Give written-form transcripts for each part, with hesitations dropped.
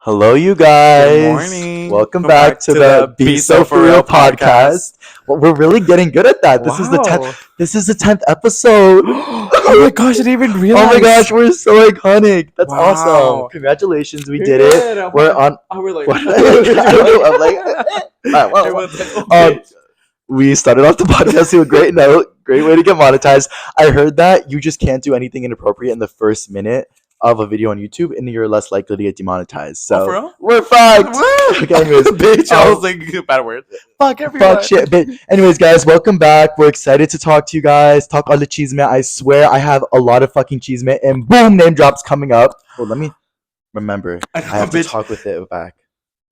Hello, you guys. Good morning. Welcome back to the Be So For Real podcast. Well, we're really getting good at that. This is the 10th. This is the 10th episode. Oh my gosh! I didn't even realize. Oh my gosh, we're so iconic. That's Wow. awesome. Congratulations, we did it. We're on. We're like, What? I don't know. I'm like, we started off the podcast to a great note. Great way to get monetized. I heard that you just can't do anything inappropriate in the first minute of a video on YouTube, and you're less likely to get demonetized. So for real? we're fucked. Okay, anyways, bitch, I was like bad word. Fuck everyone. Fuck shit. But anyways, guys, welcome back. We're excited to talk to you guys. Talk all the cheesemate. I swear I have a lot of fucking cheesemate, and boom, name drops coming up. Well, let me remember. I have to talk with it back.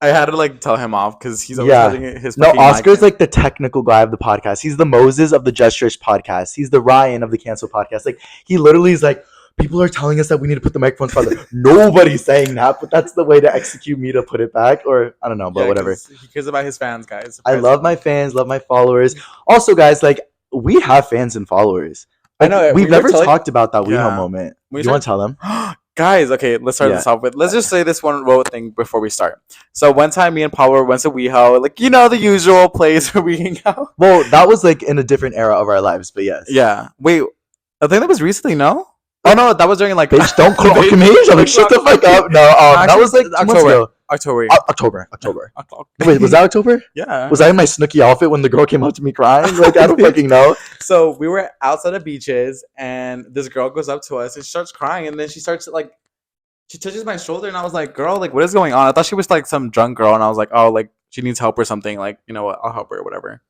I had to like tell him off because he's always having his. No, Oscar's like the technical guy of the podcast. He's the Moses of the Gesture podcast. He's the Ryan of the Cancel podcast. Like he literally is like, people are telling us that we need to put the microphones farther. Nobody's saying that, but that's the way to execute me to put it back. Or I don't know, but whatever. He cares about his fans, guys. I love my fans, love my followers. Also, guys, like we have fans and followers. Like, I know we've never talked about that WeHo moment. Do you want to tell them? Guys, okay, let's start this off with. Let's just say this one thing before we start. So one time, me and Paul went to WeHo, like the usual place where we hang out. Well, that was like in a different era of our lives, but yes. Yeah. Wait, I think that was recently. No. Oh no, that was during like. Bitch, don't clock me. I'm like, shut the fuck up. No, that was like October. Wait, was that October? Yeah. Was I in my Snooki outfit when the girl came up to me crying? Like, I don't fucking know. So we were outside of beaches, and this girl goes up to us and she starts crying, and then she starts like, she touches my shoulder, and I was like, "Girl, like, what is going on?" I thought she was like some drunk girl, and I was like, "Oh, like she needs help or something. Like, you know what? I'll help her or whatever."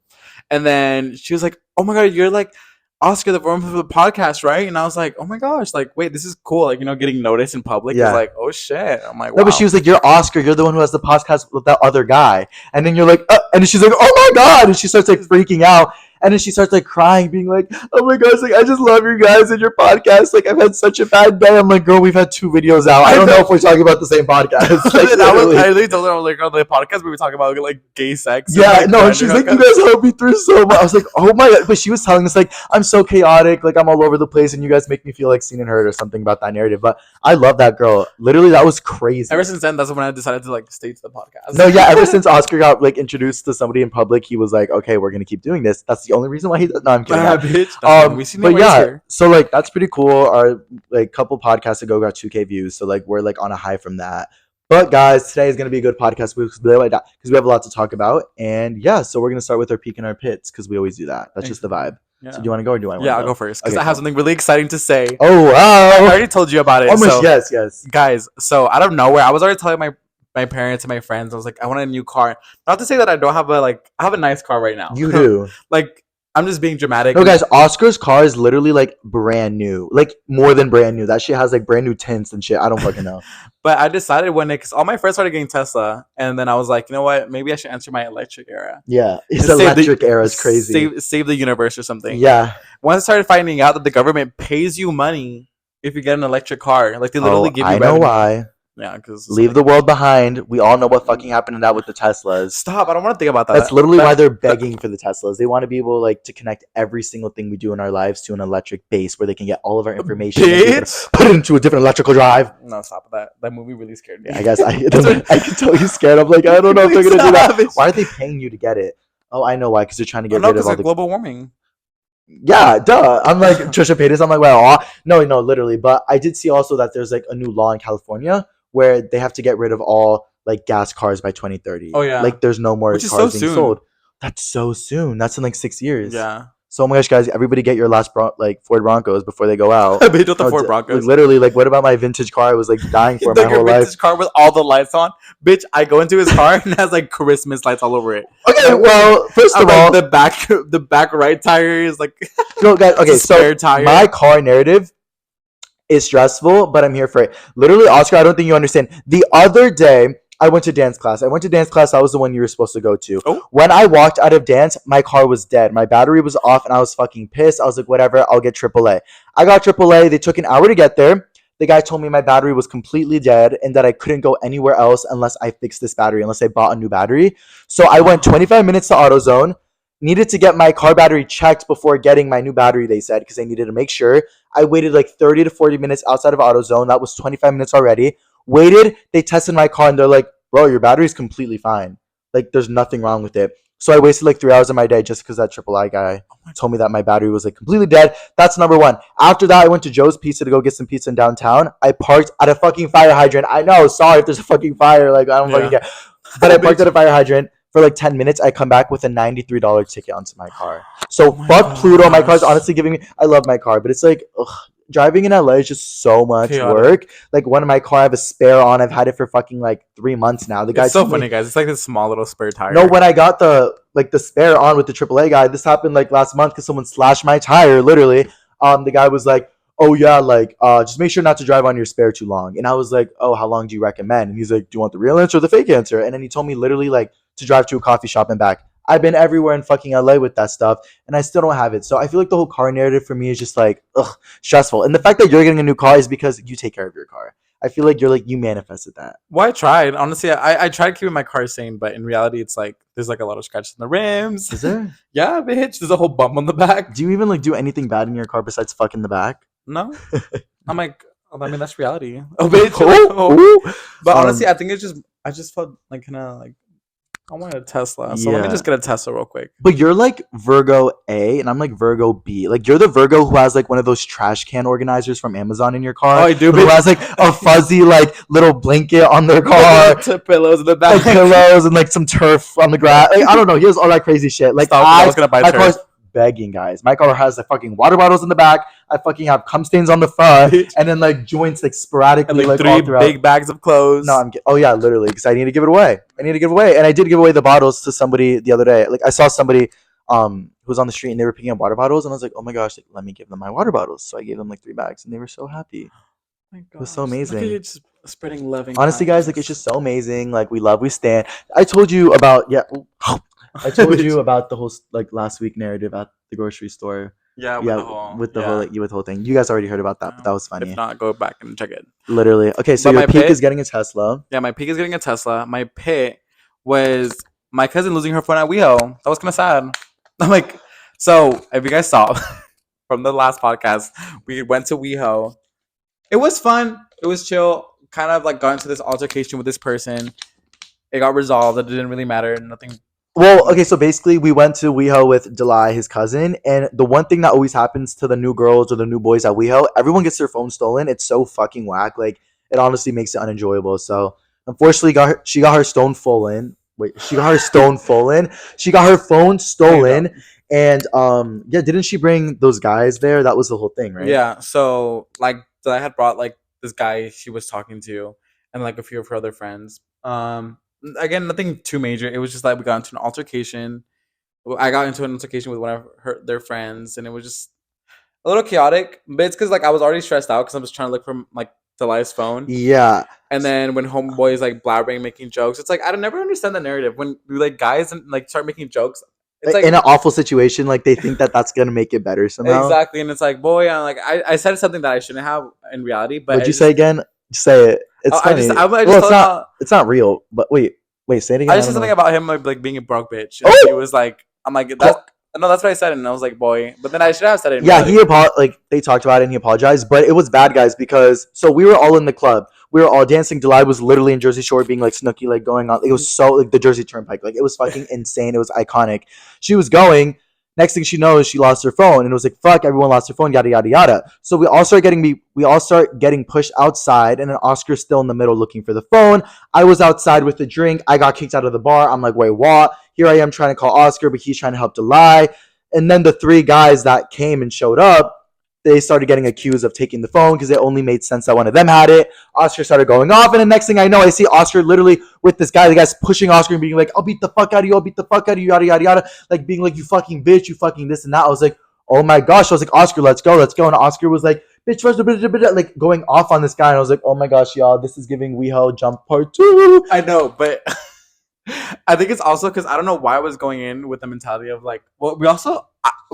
And then she was like, "Oh my god, you're like Oscar, the form of the podcast, right?" And I was like, "Oh my gosh, like, wait, this is cool." Like, getting noticed in public is like, "Oh shit." I'm like, wow. No, but she was like, "You're Oscar. You're the one who has the podcast with that other guy." And then you're like, and then she's like, "Oh my god!" And she starts like freaking out. And then she starts like crying, being like, "Oh my gosh, like I just love you guys and your podcast. Like I've had such a bad day." I'm like, "Girl, we've had 2 videos out. I don't know if we're talking about the same podcast." Like, I literally told her, I was like, "On the podcast we were talking about like gay sex." Yeah, like, no, and she's like, "You guys helped me through so much." I was like, "Oh my god!" But she was telling us like, "I'm so chaotic, like I'm all over the place, and you guys make me feel like seen and heard," or something about that narrative. But I love that girl. Literally, that was crazy. Ever since then, that's when I decided to like stay to the podcast. No, yeah. Ever since Oscar got like introduced to somebody in public, he was like, "Okay, we're gonna keep doing this." That's the only reason why he does. No, I'm kidding. Bitch. But yeah, so like that's pretty cool. Our like couple podcasts ago got 2K views, so like we're like on a high from that. But guys, today is gonna be a good podcast because we have a lot to talk about, and yeah, so we're gonna start with our peak and our pits because we always do that. That's just the vibe. Yeah. So do you want to go or do I want to go? I'll go first because I have something really exciting to say. Oh wow! I already told you about it. Almost, yes. Guys, so out of nowhere, I was already telling my parents and my friends, I was like, I want a new car. Not to say that I don't have I have a nice car right now. You do. Like, I'm just being dramatic. No, guys, Oscar's car is literally like brand new, like more than brand new. That shit has like brand new tints and shit. I don't fucking know. But I decided because all my friends started getting Tesla, and then I was like, you know what? Maybe I should enter my electric era. Yeah, his electric era is crazy. Save the universe or something. Yeah. Once I started finding out that the government pays you money if you get an electric car, like they literally give you. I know why. Yeah, because leave the world behind. We all know what fucking happened to that with the Teslas. Stop! I don't want to think about that. That's literally why they're begging for the Teslas. They want to be able like to connect every single thing we do in our lives to an electric base where they can get all of our information. Put it into a different electrical drive. No, stop that. That movie really scared me. Yeah, I guess I can tell you scared. I'm like, I don't know if they're gonna do that. Why are they paying you to get it? Oh, I know why. Because they're trying to get rid of all the global warming. Yeah, duh. I'm like Trisha Paytas. I'm like, well, no, literally. But I did see also that there's like a new law in California where they have to get rid of all like gas cars by 2030. Oh yeah, like there's no more cars being sold. That's so soon. That's in like 6 years. Yeah. So oh my gosh, guys, everybody get your last Ford Broncos before they go out. Bitch, with the Ford Broncos. Literally, like, what about my vintage car? I was like dying for my whole life. Vintage car with all the lights on. Bitch, I go into his car and it has like Christmas lights all over it. Okay, well, first of all, the back right tire is like. No, guys. Okay, so my car narrative is stressful, but I'm here for it. Literally, Oscar, I don't think you understand. The other day, I went to dance class. That was the one you were supposed to go to. Oh. When I walked out of dance, my car was dead. My battery was off, and I was fucking pissed. I was like, whatever, I'll get AAA. I got AAA. They took an hour to get there. The guy told me my battery was completely dead and that I couldn't go anywhere else unless I fixed this battery, unless I bought a new battery. So I went 25 minutes to AutoZone. Needed to get my car battery checked before getting my new battery, they said, because they needed to make sure. I waited like 30 to 40 minutes outside of AutoZone. That was 25 minutes already. Waited, they tested my car and they're like, bro, your battery's completely fine. Like, there's nothing wrong with it. So I wasted like 3 hours of my day just because that Triple I guy told me that my battery was like completely dead. That's number one. After that, I went to Joe's Pizza to go get some pizza in downtown. I parked at a fucking fire hydrant. I know, sorry if there's a fucking fire. Like, I don't fucking care. But I parked at a fire hydrant for like 10 minutes. I come back with a $93 ticket onto my car. So fuck Pluto. My car's honestly giving me, I love my car, but it's like, ugh, driving in LA is just so much work. Like, one of my car, I have a spare on. I've had it for fucking like 3 months now. The guy's so funny, guys. It's like this small little spare tire. No, when I got the spare on with the AAA guy, this happened like last month because someone slashed my tire. Literally, the guy was like, "Oh yeah, like just make sure not to drive on your spare too long." And I was like, "Oh, how long do you recommend?" And he's like, "Do you want the real answer or the fake answer?" And then he told me literally like to drive to a coffee shop and back. I've been everywhere in fucking LA with that stuff, and I still don't have it. So I feel like the whole car narrative for me is just like, ugh, stressful. And the fact that you're getting a new car is because you take care of your car. I feel like you manifested that. Well, I tried. Honestly, I tried keeping my car sane, but in reality, it's like there's like a lot of scratches in the rims. Is there? Yeah, bitch. There's a whole bump on the back. Do you even like do anything bad in your car besides fuck in the back? No. I'm like, I mean, that's reality. Oh, bitch. Oh. But honestly, I think I just felt like kind of like, I wanted a Tesla. So let me just get a Tesla real quick. But you're like Virgo A and I'm like Virgo B. Like, you're the Virgo who has like one of those trash can organizers from Amazon in your car. Oh, I do. Who has like a fuzzy like little blanket on their car. Pillows in the back. Like pillows and like some turf on the grass. Like, I don't know. He has all that crazy shit. Like, I was gonna buy my car's begging, guys. My car has the fucking water bottles in the back. I fucking have cum stains on the front, and then like joints like sporadically, and like 3 all throughout. big bags of clothes. No, oh yeah, literally, because I need to give it away. And I did give away the bottles to somebody the other day. Like, I saw somebody who was on the street and they were picking up water bottles, and I was like, oh my gosh, like, let me give them my water bottles. So I gave them like 3 bags, and they were so happy. Oh it was so amazing. Look at you just spreading loving. Honestly, guys, like, it's just so amazing. Like, we love, we stand. I told you about I told you about the whole like last week narrative at the grocery store. Yeah, with the whole thing. You guys already heard about that, but that was funny. If not, go back and check it. Literally. Okay, so your peak is getting a Tesla. Yeah, my peak is getting a Tesla. My pit was my cousin losing her phone at WeHo. That was kind of sad. I'm like, so if you guys saw from the last podcast, we went to WeHo. It was fun. It was chill. Kind of like got into this altercation with this person. It got resolved. It didn't really matter. Nothing. Well, okay, so basically we went to WeHo with Delai, his cousin, and the one thing that always happens to the new girls or the new boys at WeHo, everyone gets their phone stolen. It's so fucking whack. Like, it honestly makes it unenjoyable. So, unfortunately, she got her stone stolen. She got her stone stolen. She got her phone stolen. And, yeah, didn't she bring those guys there? That was the whole thing, right? Yeah, so, like, I had brought, like, this guy she was talking to and, like, a few of her other friends. Again, nothing too major. It was just like we got into an altercation. I got into an altercation with one of their friends, and it was just a little chaotic. But it's because like I was already stressed out because I was trying to look for like Delai's phone. Yeah. And then when homeboy is like blabbering, making jokes, it's like I don't never understand the narrative when like guys and like start making jokes. It's like in an awful situation, like they think that that's gonna make it better somehow. Exactly, and it's like, boy, I'm like I said something that I shouldn't have in reality. But what'd you say again? Just say it. It's funny. It's not real. But wait, say it again. I just said something about him like being a broke bitch. And he was like, I'm like, that's what I said, and I was like, boy. But then I should have said it. Yeah, they talked about it and he apologized, but it was bad, guys, because so we were all in the club. We were all dancing. Delai was literally in Jersey Shore being like Snooki, like going on. It was so like the Jersey Turnpike. Like, it was fucking insane. It was iconic. She was going. Next thing she knows, she lost her phone, and it was like, fuck, everyone lost their phone, yada yada yada. So we all start getting pushed outside, and then Oscar's still in the middle looking for the phone. I was outside with a drink. I got kicked out of the bar. I'm like, wait, what? Here I am trying to call Oscar, but he's trying to help Delai. And then the 3 guys that came and showed up, they started getting accused of taking the phone because it only made sense that one of them had it. Oscar started going off, and the next thing I know, I see Oscar literally with this guy. The guy's pushing Oscar and being like, I'll beat the fuck out of you, yada, yada, yada. Like, being like, you fucking bitch, you fucking this and that. I was like, oh my gosh. I was like, Oscar, let's go. And Oscar was like, bitch, like going off on this guy. And I was like, oh my gosh, y'all, this is giving WeHo Jump Part 2. I know, but I think it's also because I don't know why I was going in with the mentality of like, well,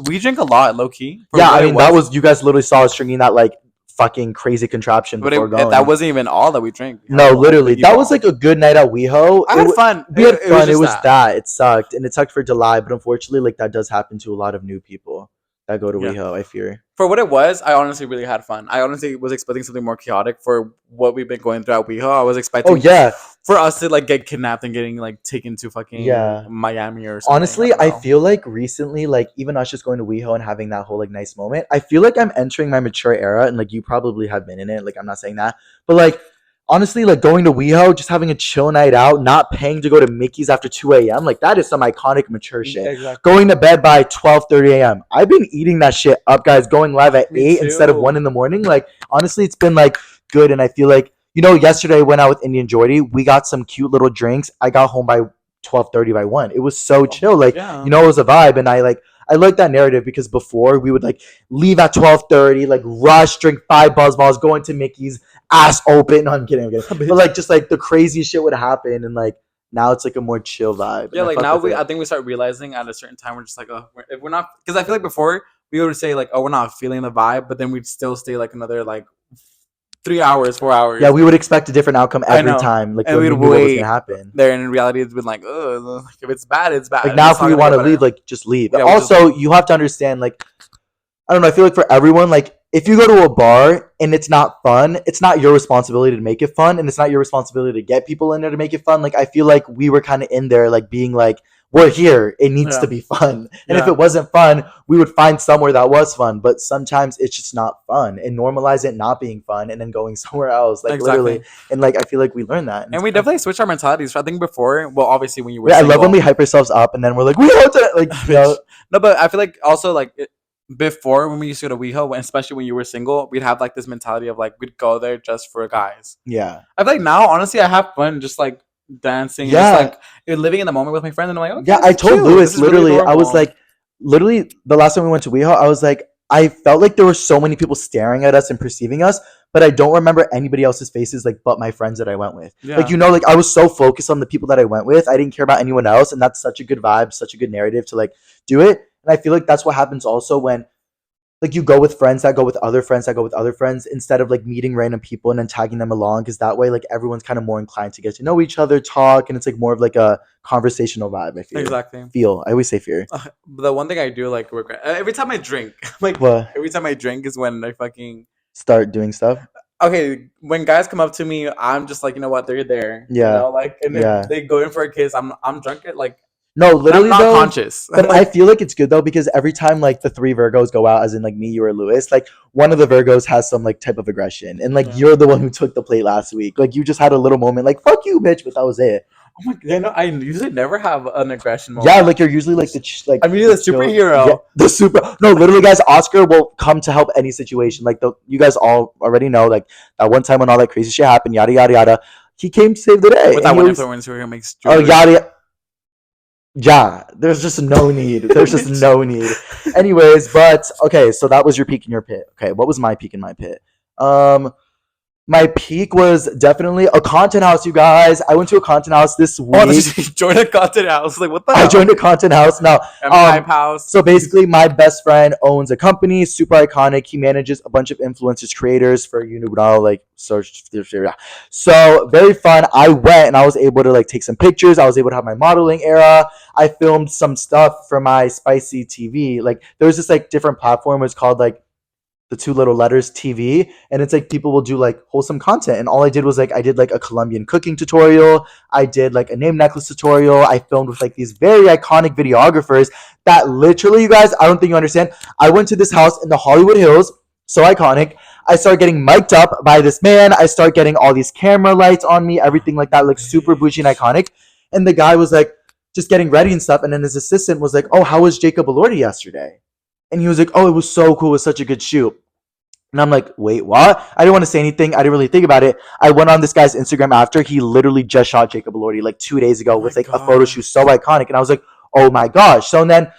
we drink a lot, low key. Yeah, I mean, that was, you guys literally saw us drinking that like fucking crazy contraption before going. That wasn't even all that we drank. No, literally, that was like a good night at WeHo. I had fun. We had fun. It was that. It sucked, and it sucked for Delai, but unfortunately, like that does happen to a lot of new people. that go to Yeah. WeHo, I fear. For what it was, I honestly really had fun. I honestly was expecting something more chaotic for what we've been going through at WeHo. I was Oh expecting yeah, for us to like get kidnapped and getting like taken to fucking yeah. Miami or something. I Honestly, don't I know. feel like recently, like even us just going to WeHo and having that whole like nice moment, I feel like I'm entering my mature era, and like you probably have been in it. Like I'm not saying that, but like honestly, like going to WeHo, just having a chill night out, not paying to go to Mickey's after 2 a.m. Like that is some iconic mature shit. Exactly. Going to bed by 12:30 a.m. I've been eating that shit up, guys. Going live at Me 8 instead of too. 1 in the morning. Like honestly, it's been like good, and I feel like yesterday I went out with Indian Jordy. We got some cute little drinks. I got home by 12:30 by 1. It was so chill. Like, Yeah. it was a vibe. And I like that narrative because before we would like leave at 12:30, like rush, drink 5 BuzzBalls, go into Mickey's, ass open. No, I'm kidding, I'm kidding. But like just like the crazy shit would happen, and like now it's like a more chill vibe. Yeah, And I like fuck now with I it. think we start realizing at a certain time we're just like, oh, if we're not, because I feel like before we would say like, oh, we're not feeling the vibe, but then we'd still stay like another like 3 hours, 4 hours. Yeah, we would expect a different outcome I every know, time, like and when we'd we knew what was wait gonna happen. there, and in reality, it's been like, oh, if it's bad, it's bad. Like now, It's if not we gonna want get to leave, better. like just leave. Yeah, we just Also, leave. you have to understand, like I don't know. I feel like for everyone, like if you go to a bar and it's not fun, it's not your responsibility to make it fun, and it's not your responsibility to get people in there to make it fun. Like I feel like we were kind of in there, like being like, we're here. It needs Yeah. to be fun. And if Yeah. it wasn't fun, we would find somewhere that was fun. But sometimes it's just not fun, and normalize it not being fun, and then going somewhere else, like Exactly. literally. And like I feel like we learned that, And it's we fun. definitely switched our mentalities. I think before, well, obviously when you were Yeah, I single, love when we hype ourselves up, and then we're like, we hope to like, No, but I feel like also like before when we used to go to WeHo, and especially when you were single, we'd have like this mentality of like we'd go there just for guys. yeah. I feel like now, honestly, I have fun just like dancing, just Yeah. like living in the moment with my friends, and I'm like, okay, Yeah, this I is told chill. Lewis This is really literally, I was normal. like, literally the last time we went to WeHo, I was like, I felt like there were so many people staring at us and perceiving us, but I don't remember anybody else's faces, like, but my friends that I went with. Yeah. Like, like I was so focused on the people that I went with, I didn't care about anyone else, and that's such a good vibe, such a good narrative to like do it. And I feel like that's what happens also when like you go with friends that go with other friends that go with other friends instead of like meeting random people and then tagging them along, because that way like everyone's kind of more inclined to get to know each other, talk, and it's like more of like a conversational vibe. I feel. Exactly. I always say fear. The one thing I do like regret every time I drink, like What? every time I drink is when I fucking Start doing stuff. okay. When guys come up to me, I'm just like, you know what, they're there. Yeah. You know, like, and Yeah. if they go in for a kiss, I'm drunk at like. No, literally I'm not though. conscious. But I feel like it's good though because every time like the three Virgos go out, as in like me, you, or Lewis, like one of the Virgos has some like type of aggression, and like Yeah. you're the one who took the plate last week. Like you just had a little moment, like fuck you, bitch, but that was it. Oh my god, no, I usually never have an aggression moment. Yeah, like you're usually like like I'm usually the superhero. Yeah, the super. No, literally, guys. Oscar will come to help any situation. Like you guys all already know. Like that one time when all that crazy shit happened, yada yada yada. He came to save the day. With and that he one always- influencer who makes Oh jewelry. yada. Yeah, there's just no need. There's just no need. Anyways, but okay, so that was your peak in your pit. Okay, what was my peak in my pit? My peak was definitely a content house, you guys. I went to a content house this week. Oh, join a content house. Like what the hell? I joined a content house. Now, Hype house. so basically, my best friend owns a company, super iconic. He manages a bunch of influencers, creators for like search. So very fun. I went and I was able to like take some pictures. I was able to have my modeling era. I filmed some stuff for my Spicy TV. Like there was this like different platform. It was called like the two little letters TV, and it's like people will do like wholesome content, and all I did was like I did like a Colombian cooking tutorial, I did like a name necklace tutorial, I filmed with like these very iconic videographers that literally, you guys, I don't think you understand. I went to this house in the Hollywood Hills, so iconic. I started getting mic'd up by this man, I start getting all these camera lights on me, everything like that, like super bougie and iconic. And the guy was like just getting ready and stuff, and then his assistant was like, oh, how was Jacob Elordi yesterday? And he was like, oh, it was so cool. It was such a good shoot. And I'm like, wait, what? I didn't want to say anything. I didn't really think about it. I went on this guy's Instagram after. He literally just shot Jacob Elordi like 2 days ago with like a photo shoot so iconic. And I was like, oh my gosh. So then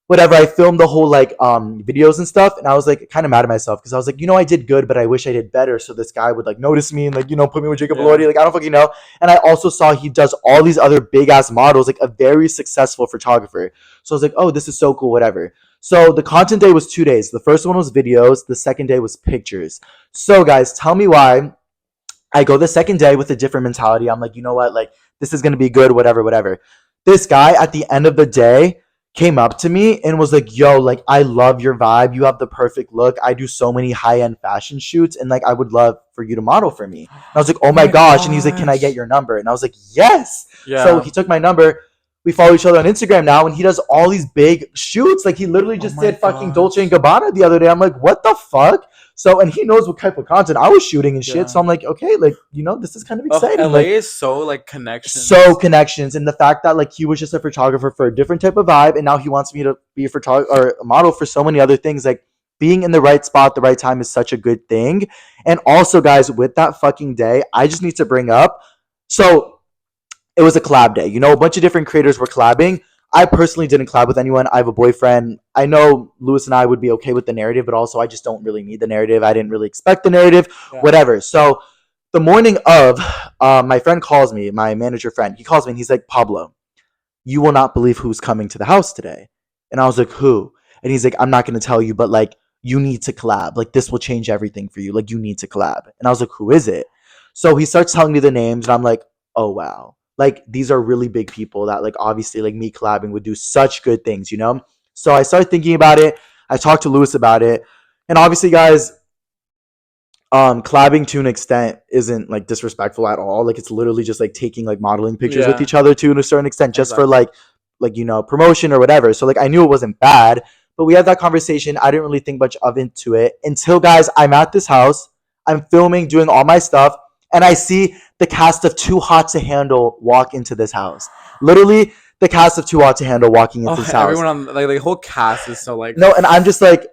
whatever, I filmed the whole like videos and stuff. And I was like kind of mad at myself because I was like, I did good, but I wish I did better. So this guy would like notice me and like, put me with Jacob Elordi. Like, I don't fucking know. And I also saw he does all these other big ass models, like a very successful photographer. So I was like, oh, this is so cool, whatever. So the content day was 2 days. The first one was videos. The second day was pictures. So guys, tell me why I go the second day with a different mentality. I'm like, you know what? Like, this is going to be good, whatever, whatever. This guy at the end of the day came up to me and was like, yo, like, I love your vibe. You have the perfect look. I do so many high-end fashion shoots, and like I would love for you to model for me. And I was like, oh my gosh. And he's like, can I get your number? And I was like, yes. So Yeah. he took my number. We follow each other on Instagram now, and he does all these big shoots. Like he literally just my did fucking gosh. Dolce and Gabbana the other day. I'm like, what the fuck? So, and he knows what type of content I was shooting and shit. Yeah. So I'm like, okay, like, you know, this is kind of Oh, exciting. LA Like, is so like connections. so connections, and the fact that like he was just a photographer for a different type of vibe, and now he wants me to be a photographer or a model for so many other things. Like being in the right spot at the right time is such a good thing. And also, guys, with that fucking day, I just need to bring up. So it was a collab day. You know, a bunch of different creators were collabing. I personally didn't collab with anyone. I have a boyfriend. I know Lewis and I would be okay with the narrative, but also I just don't really need the narrative. I didn't really expect the narrative, whatever. So the morning of, my friend calls me, my manager friend. He calls me and he's like, Pablo, you will not believe who's coming to the house today. And I was like, who? And he's like, I'm not going to tell you, but like, you need to collab. Like, this will change everything for you. Like, you need to collab. And I was like, who is it? So he starts telling me the names, and I'm like, oh, wow. Like, these are really big people that, like, obviously, like, me collabing would do such good things, you know? So I started thinking about it. I talked to Lewis about it. And obviously, guys, collabing to an extent isn't like disrespectful at all. Like it's literally just like taking like modeling pictures with each other to a certain extent, just for like you know, promotion or whatever. So like I knew it wasn't bad, but we had that conversation. I didn't really think much of into it until, guys, I'm at this house, I'm filming, doing all my stuff, and I see the cast of Too Hot to Handle walk into this house. Literally the cast of Too Hot to Handle walking into this house. Everyone on like the whole cast is so like no, and I'm just like,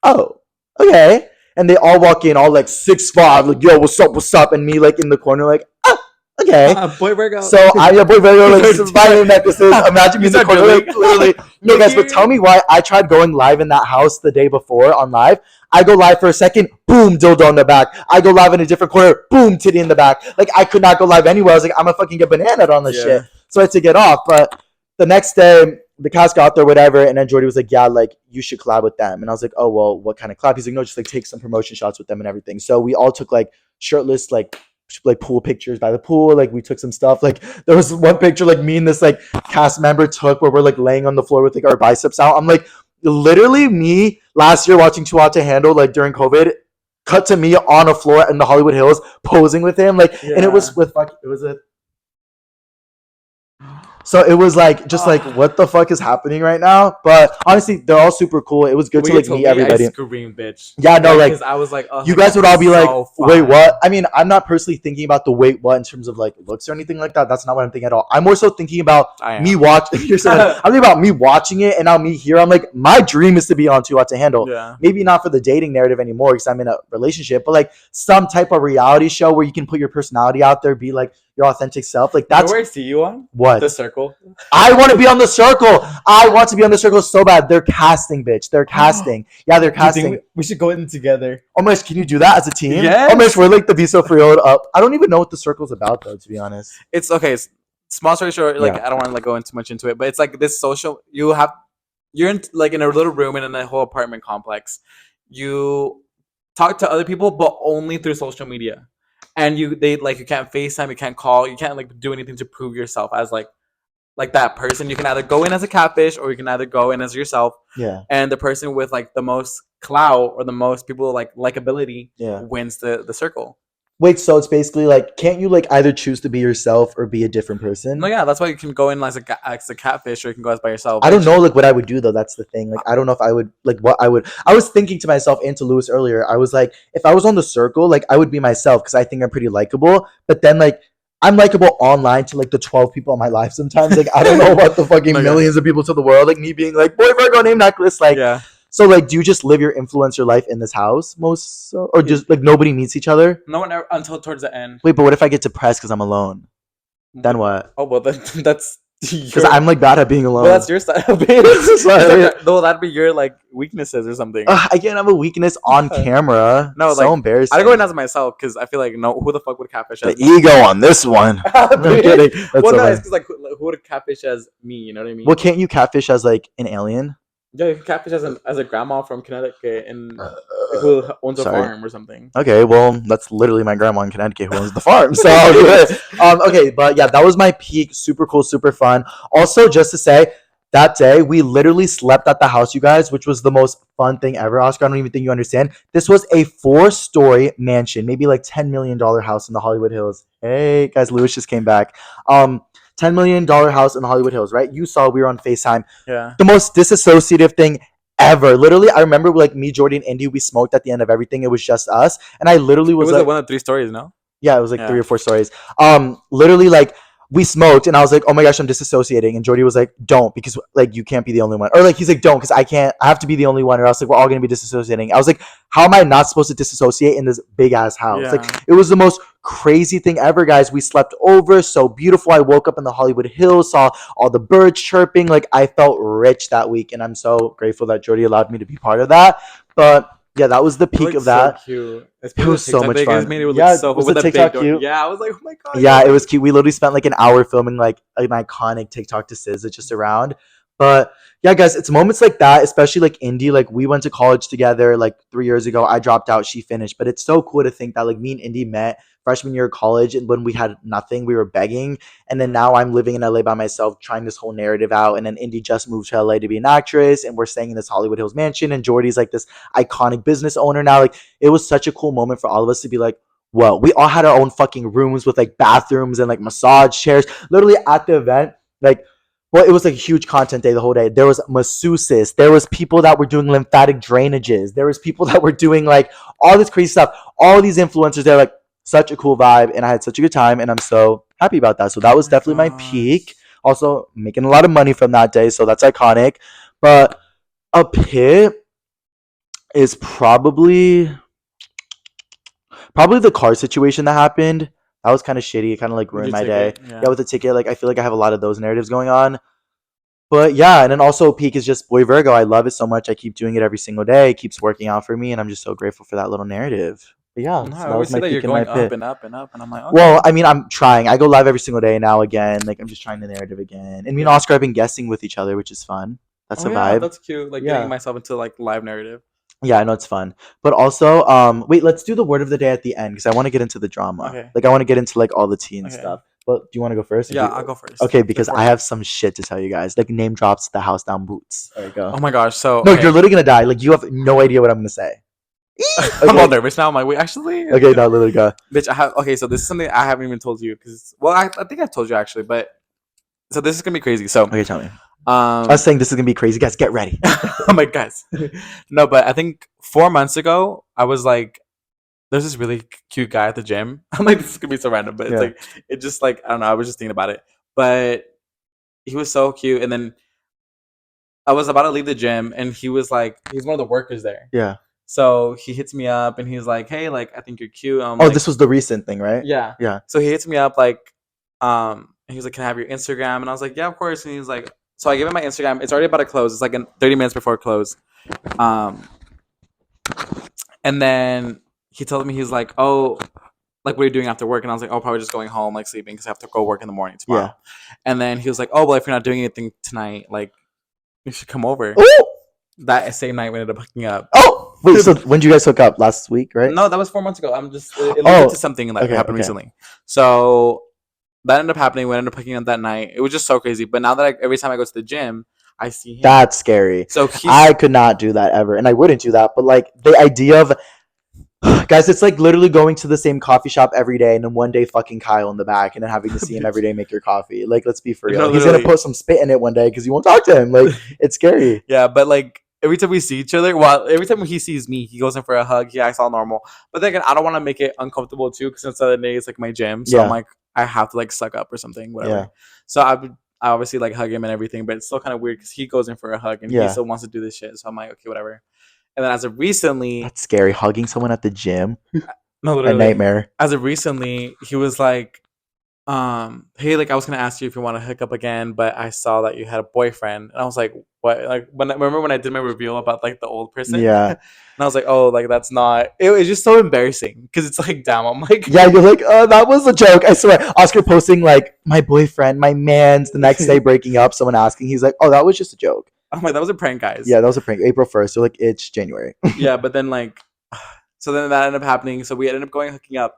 oh, okay. And they all walk in, all like 6'5", like, yo, what's up? And me like in the corner, like, ah, okay. Boy Virgo. So I, yeah, boy Virgo, like, buying necklaces. Imagine me in the corner, like, literally. No, guys, but tell me why I tried going live in that house the day before on live. I go live for a second, boom, dildo in the back. I go live in a different corner, boom, titty in the back. Like, I could not go live anywhere. I was like, I'm gonna fucking get bananaed on this shit. So I had to get off. But the next day, the cast got there, whatever, and then Jordy was like, yeah, like, you should collab with them. And I was like, oh, well, what kind of collab? He's like, no, just like take some promotion shots with them and everything. So we all took like shirtless, like pool pictures by the pool. Like we took some stuff. Like there was one picture like me and this like cast member took where we're like laying on the floor with like our biceps out. I'm like, literally me last year watching Too Hot to Handle, like during COVID, cut to me on a floor in the Hollywood Hills posing with him. Like, and it was with so it was like, just like, what the fuck is happening right now? But honestly, they're all super cool. It was good to like meet everybody. I screamed, bitch. Yeah, no, like I was like, oh, you guys would all be like, wait, what? I mean, I'm not personally thinking about the wait, what in terms of like looks or anything like that. That's not what I'm thinking at all. I'm more so thinking about me watching. I'm thinking about me watching it, and now me here. I'm like, my dream is to be on Too Hot to Handle. Yeah. Maybe not for the dating narrative anymore because I'm in a relationship, but like some type of reality show where you can put your personality out there, be like your authentic self. Like that's where I see you on what The Circle. I want to be on The Circle. I want to be on The Circle so bad. They're casting, bitch. They're casting. Yeah, they're casting. We should go in together. Oh my gosh, can you do that as a team? Yes. Oh my gosh, we're like the Be So Free up. I don't even know what The Circle's about though, to be honest. It's okay. Small story short, like I don't want to like go into much into it, but it's like this social. You're in like in a little room in a whole apartment complex. You talk to other people, but only through social media. And you can't FaceTime, you can't call, you can't like do anything to prove yourself as like that person. You can either go in as a catfish or you can either go in as yourself. Yeah. And the person with like the most clout or the most people like likability wins the circle. Wait, so it's basically like, can't you like either choose to be yourself or be a different person? No, yeah, that's why you can go in as a catfish or you can go as by yourself. I don't know like what I would do though. That's the thing. Like I don't know if I would like what I would. I was thinking to myself and to Lewis earlier. I was like, if I was on The Circle, like I would be myself because I think I'm pretty likable. But then like I'm likable online to like the 12 people in my life sometimes. Like I don't know about the fucking millions of people to the world. Like me being like, boy Virgo name necklace. Like So like, do you just live your influencer life in this house or just like nobody meets each other? No one ever, until towards the end. Wait, but what if I get depressed because I'm alone? Then what? Oh well, that's because I'm like bad at being alone. Well, that's your style. No, that'd be your like weaknesses or something. I can't have a weakness on camera. No, so embarrassing. I go in as myself because I feel like who the fuck would catfish as the ego on this one? I'm kidding. Well, no, it's because like who would catfish as me? You know what I mean? Well, can't you catfish as like an alien? Yeah, you can catfish as a grandma from Connecticut and who owns a farm or something. Okay, well, that's literally my grandma in Connecticut who owns the farm. So I'll do it. Okay, but yeah, that was my peak. Super cool, super fun. Also, just to say, that day we literally slept at the house, you guys, which was the most fun thing ever. Oscar, I don't even think you understand. This was a 4-story mansion, maybe like $10 million house in the Hollywood Hills. Hey guys, Lewis just came back. $10 million house in the Hollywood Hills, right? You saw we were on FaceTime. Yeah. The most disassociative thing ever. Literally, I remember like me, Jordy, and Indy, we smoked at the end of everything. It was just us. And I literally It was was like, like one of 3 stories, no? yeah, it was like Yeah. 3 or 4 stories. Literally, like we smoked, and I was like, "Oh my gosh, I'm disassociating." And Jordy was like, "Don't, because like you can't be the only one." Or like he's like, "Don't, because I can't. I have to be the only one, or else like we're all gonna be disassociating." I was like, "How am I not supposed to disassociate in this big ass house?" Yeah. Like it was the most crazy thing ever, guys. We slept over, so beautiful. I woke up in the Hollywood Hills, saw all the birds chirping. Like I felt rich that week, and I'm so grateful that Jordy allowed me to be part of that. But yeah, that was the It peak looked of so that. cute. It Especially the was so TikTok much they guys fun. made it would look Yeah, so fun was with the the big TikTok door. cute? Yeah, I was like, oh my god. Yeah, it was cute. We literally spent like an hour filming like an iconic TikTok to SZA just around. But yeah, guys, it's moments like that, especially like Indy. Like we went to college together like 3 years ago. I dropped out, she finished. But it's so cool to think that like me and Indy met freshman year of college, and when we had nothing, we were begging. And then now I'm living in LA by myself, trying this whole narrative out. And then Indy just moved to LA to be an actress, and we're staying in this Hollywood Hills mansion. And Jordy's like this iconic business owner now. Like it was such a cool moment for all of us to be like, whoa, we all had our own fucking rooms with like bathrooms and like massage chairs. Literally at the event, like, well, it was like a huge content day the whole day. There was masseuses. There was people that were doing lymphatic drainages. There was people that were doing like all this crazy stuff. All these influencers, they're like such a cool vibe, and I had such a good time, and I'm so happy about that. So that Oh was my definitely my gosh. peak. Also making a lot of money from that day, so that's iconic. But a pit is probably the car situation that happened. That was kind of shitty. It kind of like With ruined your my day. ticket, Yeah, yeah. with the ticket, like I feel like I have a lot of those narratives going on. But yeah, and then also peak is just Boy Virgo. I love it so much. I keep doing it every single day. It keeps working out for me, and I'm just so grateful for that little narrative. But yeah, No, I so that was always see my that you're peak and my going up pit. and up and up, and I'm like, Well, okay. I mean, I'm trying. I go live every single day now again. Like I'm just trying the narrative again. And me and Yeah. Oscar have been guessing with each other, which is fun. That's Oh a yeah, vibe. that's cute. Like getting Yeah. myself into like live narrative. Yeah, I know it's fun. But also, wait, let's do the word of the day at the end because I want to get into the drama. Okay. Like I want to get into like all the tea and Okay. stuff. But do you want to go first? Or do Yeah, you- I'll go first. Okay, Say because for I me. have some shit to tell you guys. Like name drops the house down boots. There you go. Oh my gosh. So No, okay. you're literally gonna die. Like you have no idea what I'm gonna say. I'm all Okay. nervous now. I'm like, wait, actually, Okay, now literally go. bitch. I have okay. So this is something I haven't even told you because, well, I think I told you actually, but so this is gonna be crazy. So, Okay, tell me. I um, was saying this is gonna be crazy, guys. Get ready. oh my gosh, no, but I think 4 months ago, I was like, there's this really cute guy at the gym. I'm like, this is gonna be so random, but it's Yeah. like, it just like I don't know. I was just thinking about it, but he was so cute, and then I was about to leave the gym, and he was like, he's one of the workers there. Yeah. So he hits me up, and he's like, hey, like I think you're cute. I'm Oh, like, this was the recent thing, right? yeah. Yeah. So he hits me up like, and he was like, "Can I have your Instagram?" And I was like, "Yeah, of course." And he's like, so I gave him my Instagram. It's already about to close. It's like in 30 minutes before close. Um, and then he told me he's like, "Oh, like what are you doing after work?" And I was like, "Oh, probably just going home, like sleeping, because I have to go work in the morning tomorrow." Yeah. And then he was like, "Oh, well, if you're not doing anything tonight, like you should come over." Oh! That same night we ended up hooking up. Oh! Wait, so when did you guys hook up? Last week, right? No, that was 4 months ago. I'm just it Oh, led to something that okay, happened okay. recently. So that ended up happening. We ended up picking up that night. It was just so crazy. But now that every time I go to the gym, I see him. That's scary. So he's I could not do that ever, and I wouldn't do that. But like the idea of guys, it's like literally going to the same coffee shop every day, and then one day fucking Kyle in the back, and then having to see him every day make your coffee. Like, let's be for real. No, He's gonna literally. put some spit in it one day because you won't talk to him. Like, it's scary. Yeah, but like every time we see each other, well, every time he sees me, he goes in for a hug. He acts all normal. But then again, I don't want to make it uncomfortable too, because since the other day it's like my gym, so I'm Yeah. like I have to like suck up or something, whatever. Yeah. So I obviously like hug him and everything, but it's still kind of weird because he goes in for a hug and he Yeah. still wants to do this shit. So I'm like, okay, whatever. And then as of recently, That's scary. Hugging someone at the gym, no, a literally, nightmare. as of recently, he was like, hey, like I was gonna ask you if you want to hook up again, but I saw that you had a boyfriend, and I was like, what? Like remember when I did my reveal about like the old person? Yeah. And I was like, oh, like that's not. It was just so embarrassing because it's like, damn, I'm like, Yeah, you're like, oh, that was a joke. I swear. Oscar posting like my boyfriend, my man's the next day breaking up, someone asking. He's like, oh, that was just a joke. I'm like, that was a prank, guys. Yeah, that was a prank. April 1st. So like it's January. Yeah, but then like, so then that ended up happening. So we ended up going hooking up.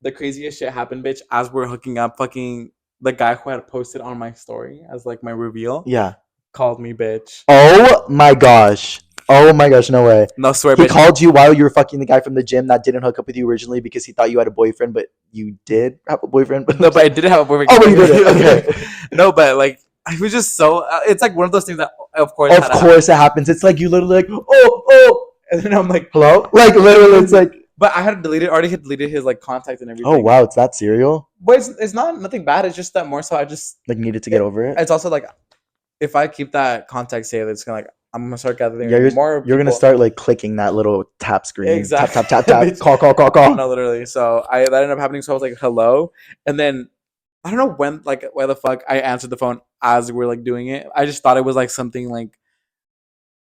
The craziest shit happened, bitch. As we're hooking up, fucking the guy who had posted on my story as like my reveal. Yeah. called me bitch. Oh my gosh. Oh my gosh, no way. No, swear, He bitch. called you while you were fucking the guy from the gym that didn't hook up with you originally because he thought you had a boyfriend, but you did have a boyfriend. No, but I didn't have a boyfriend. Oh, but you did it. Okay. No, but like I was just so. It's like one of those things that, of course, Of course it happens. It's like you literally like, oh, and then I'm like, hello? Like literally it's like, but I had deleted, already had deleted his like contact and everything. oh wow, it's that serial? But it's not nothing bad. It's just that more so I just Like needed to get over it? It's also like if I keep that contact saved, it's gonna like I'm gonna start gathering Yeah, more. You're gonna start like clicking that little tap screen. Exactly. Tap, tap, tap, tap. Call. No, literally. So that ended up happening. So I was like, hello. And then I don't know when, like, why the fuck I answered the phone as we were like doing it. I just thought it was like something like,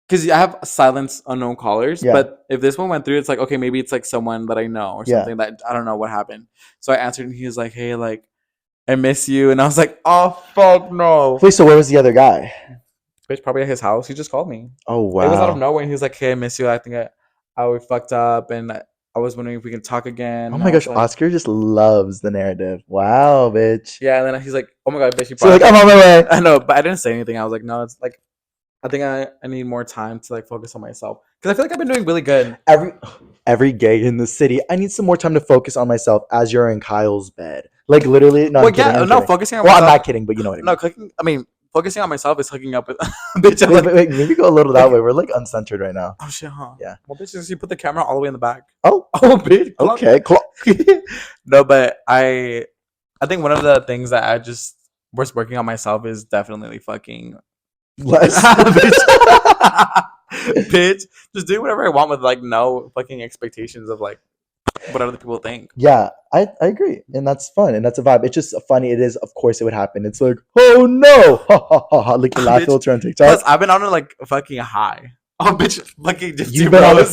because I have silence unknown callers. Yeah. But if this one went through, it's like, okay, maybe it's like someone that I know or something that I don't know what happened. So I answered and he was like, hey, like, I miss you. And I was like, oh, fuck no. Wait, so where was the other guy? Bitch, probably at his house. He just called me. Oh, wow. It was out of nowhere. And he was like, hey, I miss you. I think I fucked up. And I was wondering if we can talk again. Oh my gosh, like, Oscar just loves the narrative. Wow, bitch. yeah, and then he's like, oh my god, bitch, you So like, I'm on my way. I know, but I didn't say anything. I was like, no, it's like, I think I need more time to like focus on myself. Because I feel like I've been doing really good. Every gay in the city, I need some more time to focus on myself as you're in Kyle's bed. Like literally, no, I'm kidding, I'm kidding. Focusing on well, myself. I'm not kidding, but you know what I mean. Focusing on myself is hooking up with bitch. Wait, maybe go a little that way. We're like uncensored right now. Oh shit, huh? Yeah. Well, bitch, you put the camera all the way in the back. Oh, bitch. Okay, cool. No, but I think one of the things that I just was working on myself is definitely fucking Less. bitch, just do whatever I want with like no fucking expectations of like what other people think. Yeah, I agree, and that's fun, and that's a vibe. It's just funny. It is, of course, it would happen. It's like, oh no, ha ha ha ha, like the laugh filter on TikTok. Plus, I've been on a like fucking high. Oh, bitch, fucking just you've been on a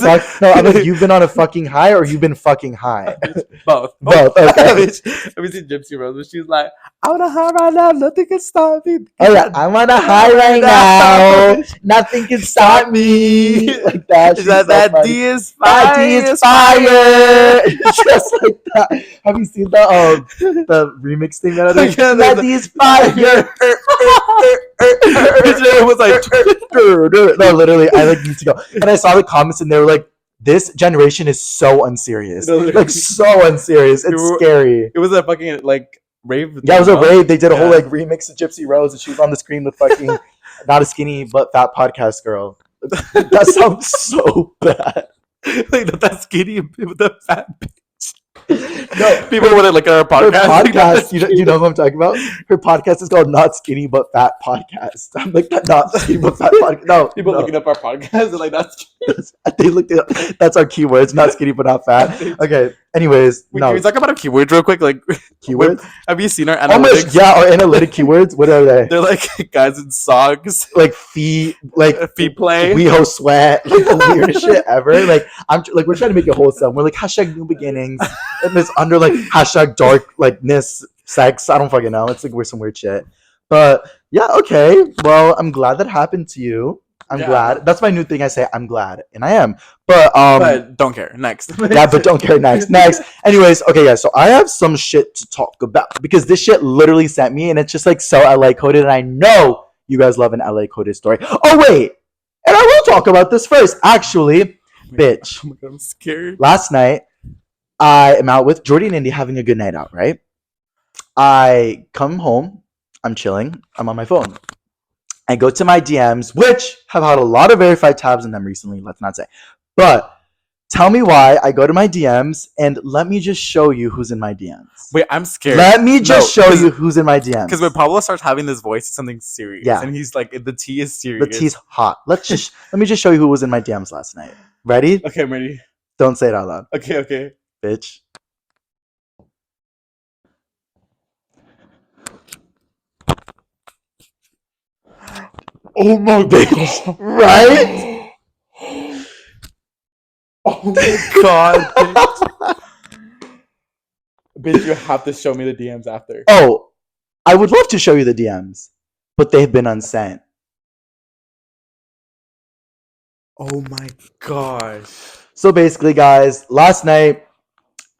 no. I'm like, you've been on a fucking high, or you've been fucking high. Both. Both. Okay. Bitch, have you seen Gypsy Rose? But she's like, I'm on a high right now. Nothing can stop me. Oh yeah, I'm on a high right now. Nothing can stop me. Like that. She's like, that D is fire. That D is fire. Just like that. Have you seen the remix thing that other? Yeah, that D is fire. It was like, no, literally, I like need to go. And I saw the comments, and they were like, "This generation is so unserious. Like so unserious. It's scary." It was a fucking like rave. Yeah, it was a rave. They did a whole like remix of Gypsy Rose, and she was on the screen with fucking not a skinny but fat podcast girl. That sounds so bad. Like not that skinny with the fat bitch. No, people wouldn't look at her podcast. Her podcast, you know who I'm talking about? Her podcast is called Not Skinny But Fat Podcast. I'm like, that Not Skinny But Fat Podcast. No, people looking up our podcast, they're like, they looked it up. That's our keywords, not skinny but not fat. Okay. Anyways, wait, can we talk about our keywords real quick? Like keywords? Have you seen our analytics? Our analytic keywords. What are they? They're like guys in socks, like feet play, WeHo sweat, like the weirdest shit ever. Like we're trying to make it wholesome. We're like hashtag new beginnings, and it's under like hashtag dark likeness sex. I don't fucking know. It's like we're some weird shit. But yeah, okay. Well, I'm glad that happened to you. I'm glad. That's my new thing. I say I'm glad, and I am. But don't care. Next. Yeah, but don't care. Next. Anyways, okay, guys. So I have some shit to talk about because this shit literally sent me, and it's just like so LA coded, and I know you guys love an LA coded story. Oh wait, and I will talk about this first. Actually, bitch. Oh my God, I'm scared. Last night, I am out with Jordy and Indy having a good night out. Right. I come home. I'm chilling. I'm on my phone. I go to my DMs, which have had a lot of verified tabs in them recently, let's not say. But tell me why I go to my DMs, and let me just show you who's in my DMs. Wait, I'm scared. Let me just show you who's in my DMs. Because when Pablo starts having this voice, it's something serious. Yeah. And he's like, the tea is serious. The tea's hot. Let me just show you who was in my DMs last night. Ready? Okay, I'm ready. Don't say it out loud. Okay. Bitch. Oh my God. Right? Oh my God, bitch. Bitch, you have to show me the DMs after. Oh, I would love to show you the DMs, but they've been unsent. Oh my gosh. So basically, guys, last night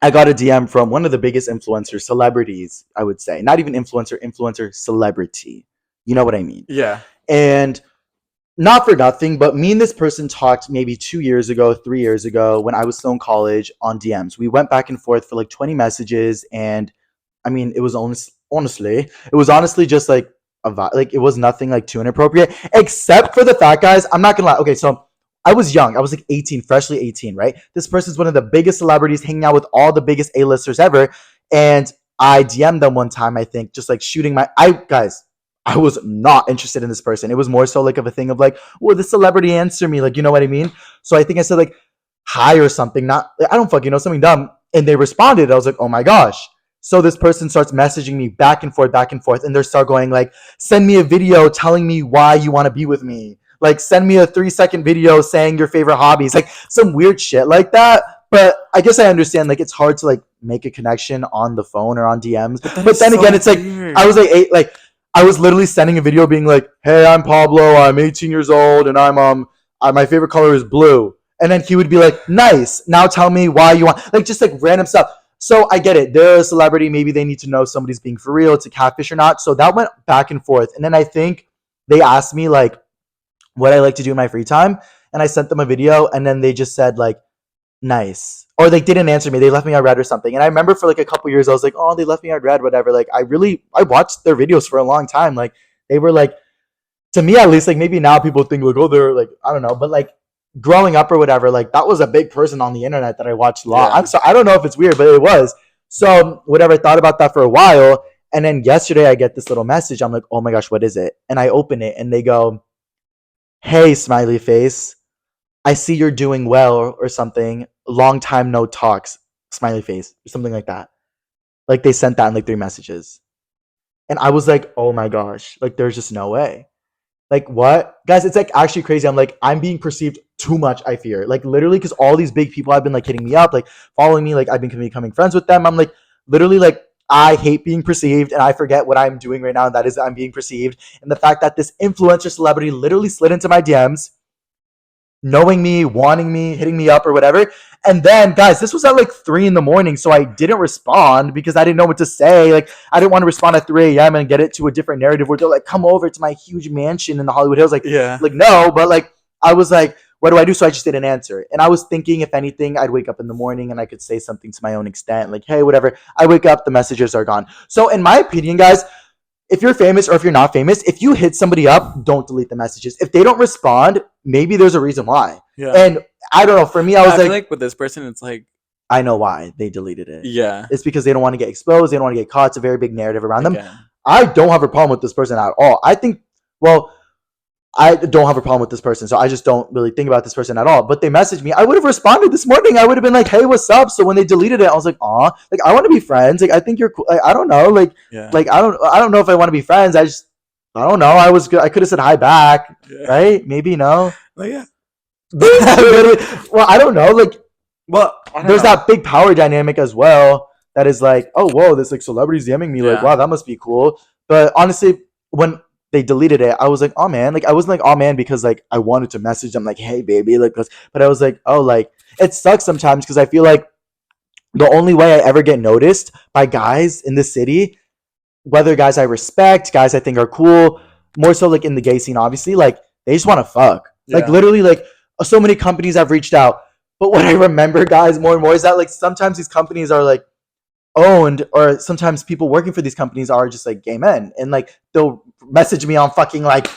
I got a DM from one of the biggest influencers, celebrities, I would say. Not even influencer, celebrity. You know what I mean? Yeah. And not for nothing, but me and this person talked maybe 2 years ago, 3 years ago when I was still in college on DMs. We went back and forth for like 20 messages. And I mean, it was honestly just like like it was nothing like too inappropriate, except for the fact, guys. I'm not gonna lie. Okay, so I was young. I was like 18, freshly 18, right? This person's one of the biggest celebrities, hanging out with all the biggest A-listers ever, and I DM'd them one time. I think just like shooting my. I was not interested in this person. It was more so like of a thing of like, well, the celebrity answer me, like, you know what I mean? So I think I said like hi or something. Not, I don't fucking know, something dumb, and they responded. I was like, oh my gosh. So this person starts messaging me back and forth, and they start going like, send me a video telling me why you want to be with me. Like, send me a 3-second video saying your favorite hobbies, like some weird shit like that. But I guess I understand, like, it's hard to like make a connection on the phone or on DMs. But then again, it's like I was like I was literally sending a video being like, hey, I'm Pablo, I'm 18 years old, and my favorite color is blue. And then he would be like, nice. Now tell me why you want, like, just like random stuff. So I get it. They're a celebrity. Maybe they need to know somebody's being for real. It's a catfish or not. So that went back and forth. And then I think they asked me like what I like to do in my free time. And I sent them a video, and then they just said like, nice. Or they didn't answer me. They left me on red or something. And I remember for like a couple years, I was like, oh, they left me on red, whatever. Like I watched their videos for a long time. Like they were like, to me at least, like maybe now people think like, oh, they're like, I don't know. But like growing up or whatever, like that was a big person on the internet that I watched a lot. Yeah. I'm sorry, I don't know if it's weird, but it was. So whatever, I thought about that for a while. And then yesterday I get this little message. I'm like, oh my gosh, what is it? And I open it and they go, hey, smiley face, I see you're doing well or something. Long time no talks, smiley face, or something like that. Like they sent that in like 3 messages. And I was like, oh my gosh, like there's just no way. Like what? Guys, it's like actually crazy. I'm like, I'm being perceived too much, I fear. Like literally, because all these big people have been like hitting me up, like following me, like I've been becoming friends with them. I'm like, literally, like, I hate being perceived and I forget what I'm doing right now. And that is I'm being perceived. And the fact that this influencer celebrity literally slid into my DMs, knowing me, wanting me, hitting me up or whatever. And then, guys, this was at like 3 a.m. So I didn't respond because I didn't know what to say. Like, I didn't want to respond at 3 a.m. and get it to a different narrative where they're like, come over to my huge mansion in the Hollywood Hills. Like, Yeah. like no, but like, I was like, what do I do? So I just didn't answer. And I was thinking, if anything, I'd wake up in the morning and I could say something to my own extent. Like, hey, whatever. I wake up, the messages are gone. So in my opinion, guys, if you're famous or if you're not famous, if you hit somebody up, don't delete the messages. If they don't respond, maybe there's a reason why. Yeah. And I don't know. For me, I was feel like, with this person, it's like, I know why they deleted it. yeah. It's because they don't want to get exposed. They don't want to get caught. It's a very big narrative around them. Again. I don't have a problem with this person at all. I think, well, I don't have a problem with this person, so I just don't really think about this person at all. But they messaged me. I would have responded this morning. I would have been like, hey, what's up? So when they deleted it, I was like, aw, like, I want to be friends. Like, I think you're cool. Like, I don't know. Like, Yeah. like, I don't know if I want to be friends. I don't know. I was good. I could have said hi back, Yeah. right? Maybe no. Like, yeah. Well, I don't know. Like, Well, I don't there's know. that big power dynamic as well. That is like, oh, whoa, this like celebrity's DMing me. Like, Yeah. wow, that must be cool. But honestly, when they deleted it, I was like, oh man, like I wasn't like, oh man, because like I wanted to message them like, hey baby, like let's, but I was like, oh, like it sucks sometimes because I feel like the only way I ever get noticed by guys in this city, whether guys I respect, guys I think are cool, more so like in the gay scene, obviously, like they just want to fuck. Like Yeah. literally, like so many companies have reached out. But what I remember, guys, more and more is that like sometimes these companies are like owned, or sometimes people working for these companies are just like gay men, and like they'll message me on fucking like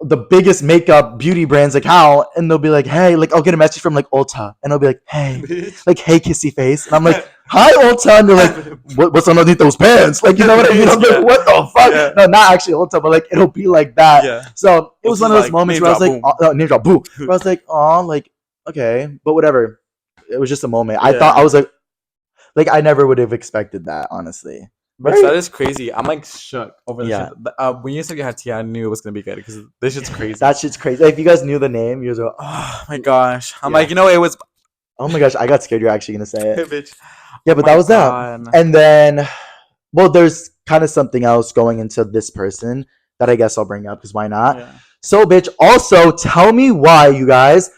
the biggest makeup beauty brands account, and they'll be like, hey, like I'll get a message from like Ulta, and I'll be like, hey, like, hey, kissy face, and I'm like, hi Ulta, and they're like, what's underneath those pants? Like, you know what I mean? I'm like, what the fuck? Yeah. No, not actually Ulta, but like it'll be like that. Yeah. So it was This one is of those like moments name where I was drop, like, boom. oh, name drop, boo, where I was like, oh, like okay, but whatever. It was just a moment. I Yeah. thought I was like I never would have expected that, honestly. But Right? that is crazy. I'm like shook over this Yeah. shit. When you said you had tea, I knew it was gonna be good because this shit's crazy. That shit's crazy. Like, if you guys knew the name, you guys were, Oh my gosh. I'm Yeah. like, you know, it was. oh my gosh, I got scared you're actually gonna say it. Bitch. Yeah, Oh but my that was that. God. And then, well, there's kind of something else going into this person that I guess I'll bring up because why not? Yeah. So, bitch, also tell me why, you guys.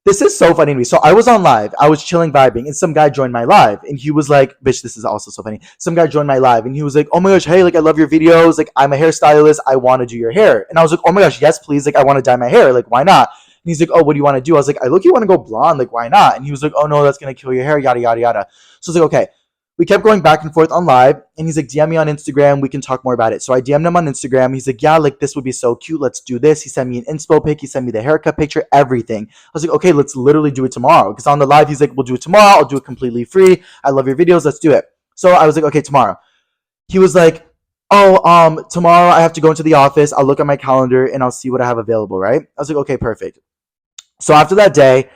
This is so funny to me. So I was on live. I was chilling, vibing, and some guy joined my live. And he was like, bitch, this is also so funny. Some guy joined my live and he was like, oh my gosh, hey, like I love your videos. Like I'm a hairstylist. I want to do your hair. And I was like, oh my gosh, yes, please. Like I want to dye my hair. Like, why not? And he's like, oh, what do you want to do? I was like, I look, you want to go blonde. Like, why not? And he was like, oh no, that's gonna kill your hair, yada yada yada. So I was like, okay. We kept going back and forth on live, and he's like, DM me on Instagram, we can talk more about it. So I DM'd him on Instagram. He's like, yeah, like this would be so cute. Let's do this. He sent me an inspo pic. He sent me the haircut picture, everything. I was like, okay, let's literally do it tomorrow. Because on the live, he's like, we'll do it tomorrow. I'll do it completely free. I love your videos. Let's do it. So I was like, okay, tomorrow. He was like, oh, tomorrow I have to go into the office. I'll look at my calendar and I'll see what I have available, right? I was like, okay, perfect. So after that day,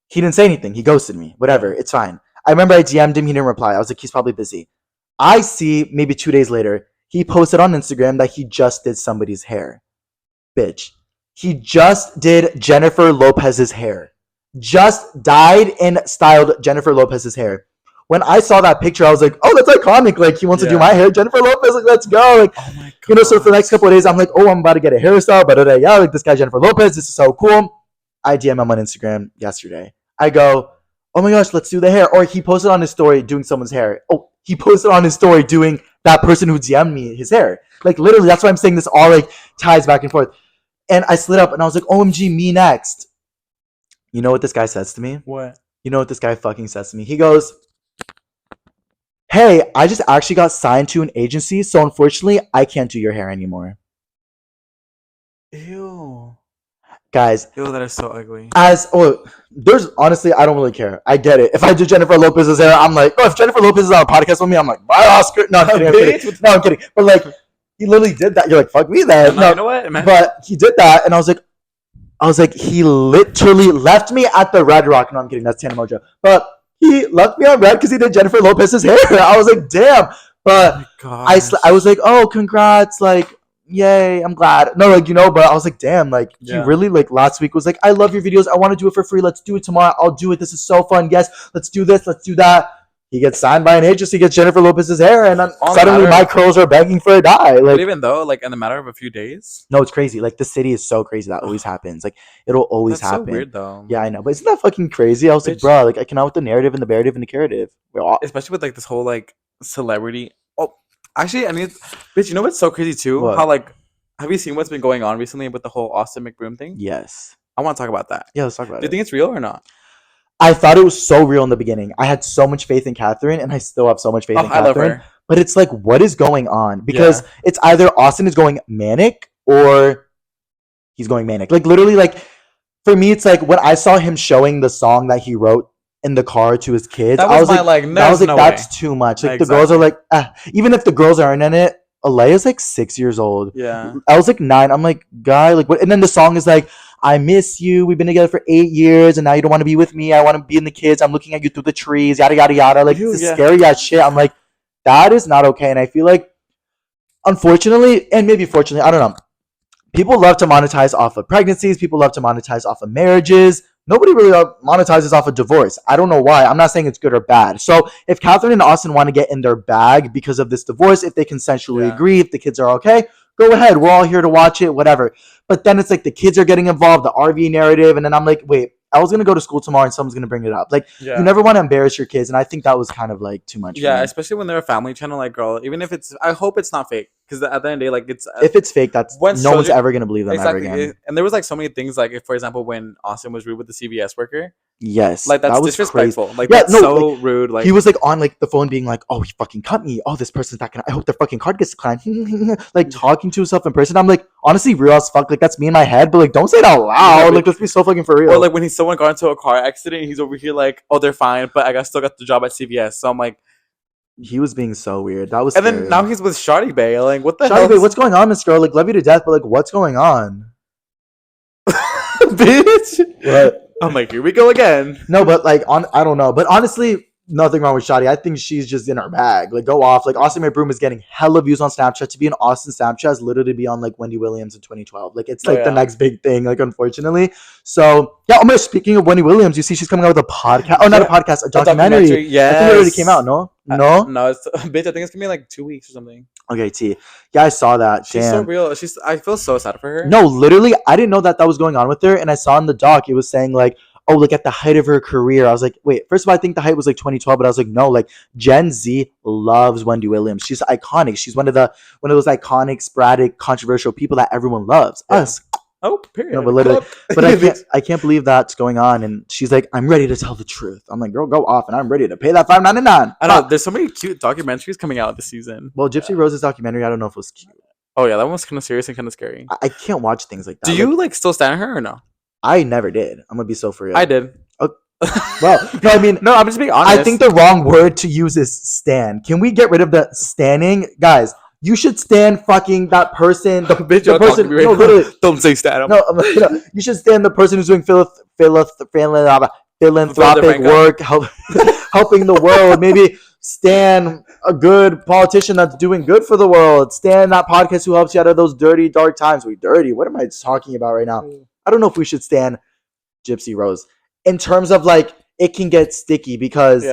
he didn't say anything. He ghosted me. Whatever. It's fine. I remember I DM'd him. He didn't reply. I was like, he's probably busy. I see maybe 2 days later, he posted on Instagram that he just did somebody's hair. Bitch. He just did Jennifer Lopez's hair. Just dyed and styled Jennifer Lopez's hair. When I saw that picture, I was like, oh, that's iconic. Like, he wants to do my hair. Jennifer Lopez, like, let's go. Like, Oh my god. you know, so for the next couple of days, I'm like, oh, I'm about to get a hairstyle. But yeah, like this guy, Jennifer Lopez, this is so cool. I DM him on Instagram yesterday. I go, oh my gosh, let's do the hair. Or he posted on his story doing someone's hair. Oh, he posted on his story doing that person who DM'd me his hair. Like literally, that's why I'm saying this all like ties back and forth. And I slid up and I was like, OMG, me next. You know what this guy says to me? What? You know what this guy fucking says to me? He goes, hey, I just actually got signed to an agency, so unfortunately, I can't do your hair anymore. Ew. Guys, Ew, that is so ugly. there's honestly, I don't really care. I get it. If I do Jennifer Lopez's hair, I'm like, oh, if Jennifer Lopez is on a podcast with me, I'm like, bye, Oscar. No, I'm kidding. I'm kidding. No, I'm kidding. But like, he literally did that. You're like, fuck me then. No, you know what? Imagine. but he did that, and I was like, he literally left me at the Red Rock. No, I'm kidding. That's Tana Mojo. But he left me on red because he did Jennifer Lopez's hair. I was like, damn. But I was like, oh, congrats. Like, yay, I'm glad. No, like, you know, but I was like, damn, like, he really, like, last week was like, I love your videos. I want to do it for free. Let's do it tomorrow. I'll do it. This is so fun. Yes, let's do this. Let's do that. He gets signed by an agency, gets Jennifer Lopez's hair, and then suddenly my curls are begging for a dye. Like, but even though, like, in the matter of a few days. No, it's crazy. Like, the city is so crazy. That always happens. Like, it'll always happen. That's so weird, though. Yeah, I know. But isn't that fucking crazy? I was like, bro, like, I cannot with the narrative and the narrative and the curative. Especially with, like, this whole, like, celebrity. Oh, actually, I mean, bitch, you know what's so crazy, too? What? How, like, have you seen what's been going on recently with the whole Austin McBroom thing? Yes. I want to talk about that. Yeah, let's talk about it. Do you think it's real or not? I thought it was so real in the beginning. I had so much faith in Catherine, and I still have so much faith in Catherine. I love her. But it's like, what is going on? Because it's either Austin is going manic or he's going manic. Like, literally, like, for me, it's like when I saw him showing the song that he wrote in the car to his kids, I was like, that's too much. Like, the girls are like, even if the girls aren't in it, Alea's like 6 years old. Yeah. I was like 9. I'm like, guy, like, what? And then the song is like, I miss you. We've been together for 8 years, and now you don't want to be with me. I want to be in the kids. I'm looking at you through the trees, yada, yada, yada. Like, this is scary ass shit. I'm like, that is not okay. And I feel like, unfortunately, and maybe fortunately, I don't know, people love to monetize off of pregnancies. People love to monetize off of marriages. Nobody really monetizes off of divorce. I don't know why. I'm not saying it's good or bad. So if Catherine and Austin want to get in their bag because of this divorce, if they consensually agree, if the kids are okay, go ahead. We're all here to watch it, whatever. But then it's like the kids are getting involved, the RV narrative. And then I'm like, wait, I was going to go to school tomorrow and someone's going to bring it up. Like, you never want to embarrass your kids. And I think that was kind of like too much. Yeah, especially when they're a family channel. Like, girl, even if it's, I hope it's not fake. Because at the end of the day, like, it's. If it's fake, that's no one's ever going to believe them ever again. And there was like so many things, like, if, for example, when Austin was rude with the CVS worker. Yes. Like, that's disrespectful. Crazy. Like, that's so like, rude. Like, he was like on like the phone being like, oh, he fucking cut me. Oh, this person's not gonna, I hope their fucking card gets declined. Like, talking to himself in person. I'm like, honestly, real as fuck. Like, that's me in my head. But like, don't say it out loud. Like, let's be so fucking for real. Or like when someone got into a car accident, he's over here like, oh, they're fine, but I still got the job at CVS. So I'm like, he was being so weird. That was. And then now he's with Shawty Bay. Like, what the hell? Shawty Bay, what's going on, Miss Girl? Like, love you to death, but like, what's going on? Bitch. What? I'm like, here we go again. No, but like, I don't know. But honestly, nothing wrong with Shawty. I think she's just in her bag. Like, go off. Like, Austin McBroom is getting hella views on Snapchat. To be an Austin Snapchat is literally be on like Wendy Williams in 2012. Like, it's like the next big thing. Like, unfortunately. So yeah. Oh my. Speaking of Wendy Williams, you see she's coming out with a podcast. Oh, not a podcast, a documentary. Yeah. I think it already came out. No. No. It's bitch. I think it's gonna be like 2 weeks or something. Okay, T. Yeah, I saw that. She's so real. I feel so sad for her. No, literally, I didn't know that was going on with her, and I saw in the doc it was saying like, oh, like at the height of her career. I was like, wait, first of all, I think the height was like 2012, but I was like, no, like Gen Z loves Wendy Williams. She's iconic. She's one of those iconic, sporadic, controversial people that everyone loves. Yeah. Us. Oh, period. No, but literally, but I can't believe that's going on. And she's like, I'm ready to tell the truth. I'm like, girl, go off, and I'm ready to pay that $5.99. I know there's so many cute documentaries coming out this season. Well, Gypsy Rose's documentary, I don't know if it was cute. Oh yeah, that one was kind of serious and kind of scary. I can't watch things like that. Do you like still stand her or no? I never did. I'm gonna be so for real. I did. Well, no, I mean, no, I'm just being honest. I think the wrong word to use is stan. Can we get rid of the standing, guys? You should stand fucking that person. The person. No, literally. Don't say stan. No, you should stand the person who's doing philanthropic work, helping the world. Maybe stand a good politician that's doing good for the world. Stand that podcast who helps you out of those dirty, dark times. What am I talking about right now? I don't know if we should stand Gypsy Rose. In terms of like, it can get sticky because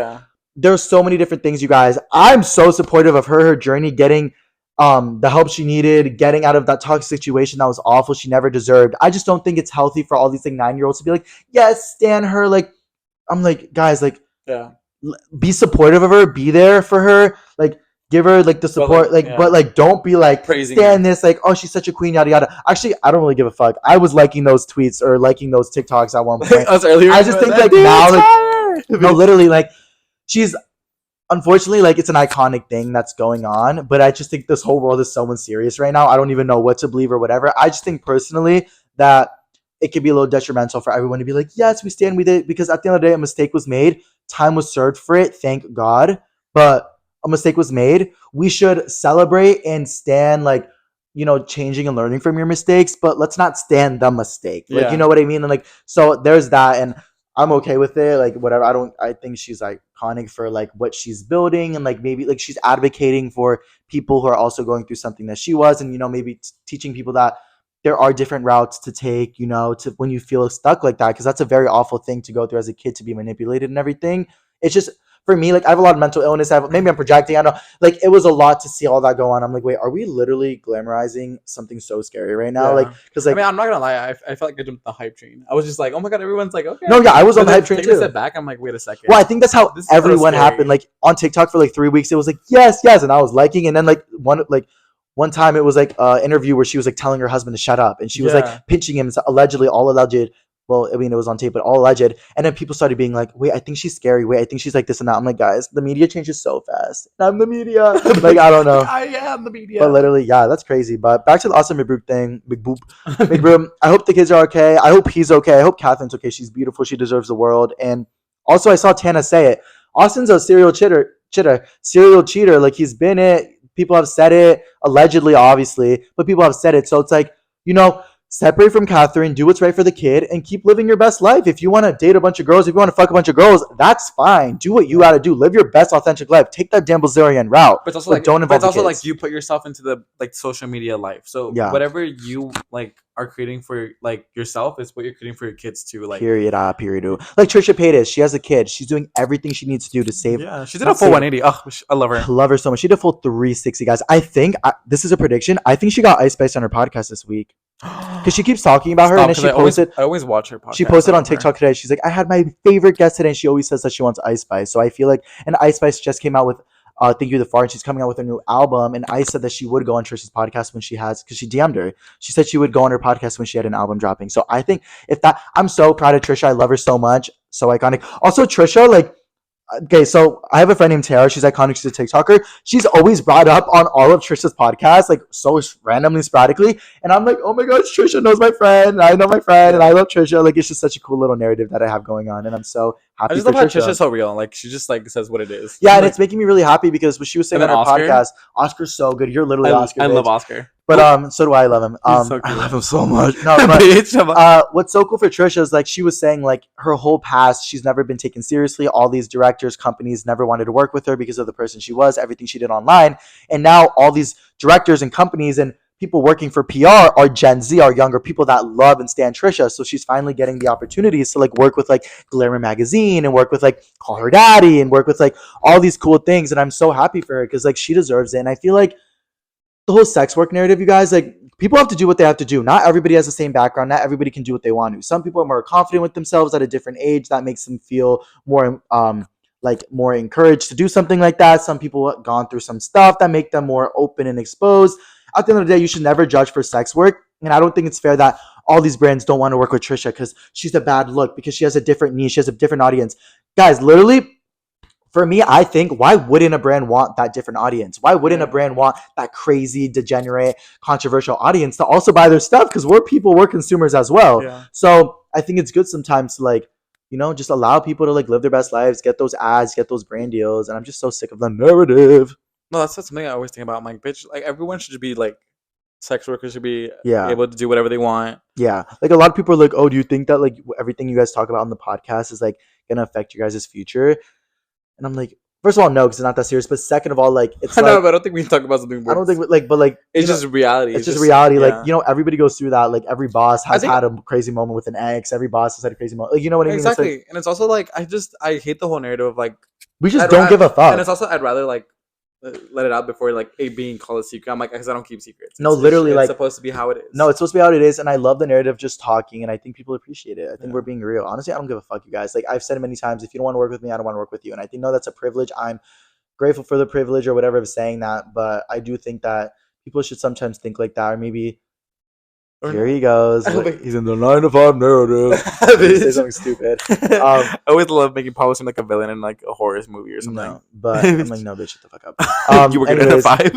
there's so many different things, you guys. I'm so supportive of her journey, getting the help she needed, getting out of that toxic situation that was awful, she never deserved. I just don't think it's healthy for all these like 9-year-olds to be like, yes, stan her. Like, I'm like, guys, like, be supportive of her, be there for her, like, give her like the support, but like don't be like praising stand this, like, oh, she's such a queen, yada yada. Actually, I don't really give a fuck. I was liking those tweets or liking those TikToks at one point. I just think like now, like, no, literally, like, she's unfortunately, like, it's an iconic thing that's going on, but I just think this whole world is so unserious right now. I don't even know what to believe or whatever. I just think personally that it could be a little detrimental for everyone to be like, yes, we stand with it, because at the end of the day, a mistake was made. Time was served for it, thank God. But a mistake was made. We should celebrate and stand, like, you know, changing and learning from your mistakes, but let's not stand the mistake. Like, you know what I mean? And like, so there's that, and I'm okay with it. Like, whatever. I think she's iconic for like what she's building, and like maybe like she's advocating for people who are also going through something that she was, and, you know, maybe teaching people that there are different routes to take, you know, to when you feel stuck like that, because that's a very awful thing to go through as a kid, to be manipulated and everything. It's just, for me, like, I have a lot of mental illness. Maybe I'm projecting. I don't know. Like, it was a lot to see all that go on. I'm like, wait, are we literally glamorizing something so scary right now? Like, because like, I mean, I'm not gonna lie. I felt like I jumped the hype train. I was just like, oh my god, everyone's like, okay. No, yeah, I was on the hype train too. Taking a step back, I'm like, wait a second. Well, I think that's how everyone happened. Like, on TikTok for like 3 weeks, it was like, yes, yes, and I was liking, and then like one time it was like an interview where she was like telling her husband to shut up, and she was like pinching him, allegedly, all alleged. Well, I mean, it was on tape, but all alleged. And then people started being like, wait, I think she's scary. Wait, I think she's like this and that. I'm like, guys, the media changes so fast. I'm the media. Like, I don't know. I am the media. But literally, yeah, that's crazy. But back to the Austin McBroom thing. McBroom. I hope the kids are okay. I hope he's okay. I hope Catherine's okay. She's beautiful. She deserves the world. And also, I saw Tana say it. Austin's a serial cheater. Like, he's been it. People have said it, allegedly, obviously, but people have said it. So it's like, you know, separate from Catherine, do what's right for the kid, and keep living your best life. If you want to date a bunch of girls, if you want to fuck a bunch of girls, that's fine. Do what you got to do. Live your best authentic life. Take that Dan Bilzerian route. But it's also like, don't involve the kids. Like, you put yourself into the like social media life. So whatever you like are creating for like yourself is what you're creating for your kids too. Like, period. Like Trisha Paytas, she has a kid. She's doing everything she needs to do to save. Yeah, she did a full 180. Oh, I love her. I love her so much. She did a full 360, guys. I think this is a prediction. I think she got Ice Spice on her podcast this week. Because she keeps talking about her, and then she posted. I always watch her podcast. She posted on TikTok today. She's like, I had my favorite guest today, and she always says that she wants Ice Spice. So I feel like, and Ice Spice just came out with Thank You the Far, and she's coming out with a new album. And I said that she would go on Trisha's podcast when she has, because she DM'd her. She said she would go on her podcast when she had an album dropping. So I think I'm so proud of Trisha. I love her so much. So iconic. Also, Trisha, like, okay, so I have a friend named Tara. She's iconic. She's a TikToker. She's always brought up on all of Trisha's podcasts, like, so randomly, sporadically. And I'm like, oh my gosh, Trisha knows my friend. And I know my friend, and I love Trisha. Like, it's just such a cool little narrative that I have going on, and I'm so happy. I just love how Trisha's so real. Like, she just like says what it is. Yeah, and it's making me really happy because what she was saying on her podcast, Oscar's so good. You're literally Oscar. I love Oscar. But so do I. Love him. So I love him so much. No, but what's so cool for Trisha is, like, she was saying, like, her whole past, she's never been taken seriously. All these directors, companies never wanted to work with her because of the person she was, everything she did online. And now all these directors and companies and people working for PR are Gen Z, are younger people that love and stand Trisha. So she's finally getting the opportunities to, like, work with, like, Glamour Magazine and work with, like, Call Her Daddy and work with, like, all these cool things. And I'm so happy for her because, like, she deserves it. And I feel like the whole sex work narrative, you guys, like, people have to do what they have to do. Not everybody has the same background. Not everybody can do what they want to. Some people are more confident with themselves at a different age. That makes them feel more like more encouraged to do something like that. Some people have gone through some stuff that make them more open and exposed. At the end of the day, you should never judge for sex work. And I don't think it's fair that all these brands don't want to work with Trisha because she's a bad look, because she has a different niche, she has a different audience. Guys, literally, for me, I think, why wouldn't a brand want that different audience? Why wouldn't a brand want that crazy, degenerate, controversial audience to also buy their stuff? Because we're people, we're consumers as well. Yeah. So I think it's good sometimes to like, you know, just allow people to like live their best lives, get those ads, get those brand deals. And I'm just so sick of the narrative. No, that's something I always think about. I'm like, bitch, like everyone should be like, sex workers should be Yeah. able to do whatever they want. Yeah. Like a lot of people are like, oh, do you think that like everything you guys talk about on the podcast is like gonna affect your guys' future? And I'm like, first of all, no, because it's not that serious. But second of all, like, it's I know, like, but I don't think we can talk about something. I don't think like, but like, it's you just know, reality. it's just reality. Yeah. Like, you know, everybody goes through that. Like, every boss has think- had a crazy moment with an ex. Every boss has had a crazy moment. Like, you know what I mean? Exactly. It's like, And it's also like I hate the whole narrative of like we just I'd don't ra- give a fuck. And it's also I'd rather like let it out before like it being called a secret. I'm like, because I don't keep secrets. No, literally, it's like- supposed to be how it is. No, it's supposed to be how it is, and I love the narrative just talking, and I think people appreciate it. I think Yeah. we're being real. Honestly, I don't give a fuck, you guys. Like, I've said it many times, if you don't want to work with me, I don't want to work with you. And I think, no, that's a privilege. I'm grateful for the privilege or whatever of saying that, but I do think that people should sometimes think like that, or maybe here he goes. He's in the 9 to 5 narrative. Say something stupid. I always love making Paulo seem like a villain in like a horror movie or something. No, but I'm like, no, bitch, shut the fuck up. You were gonna anyways. 5.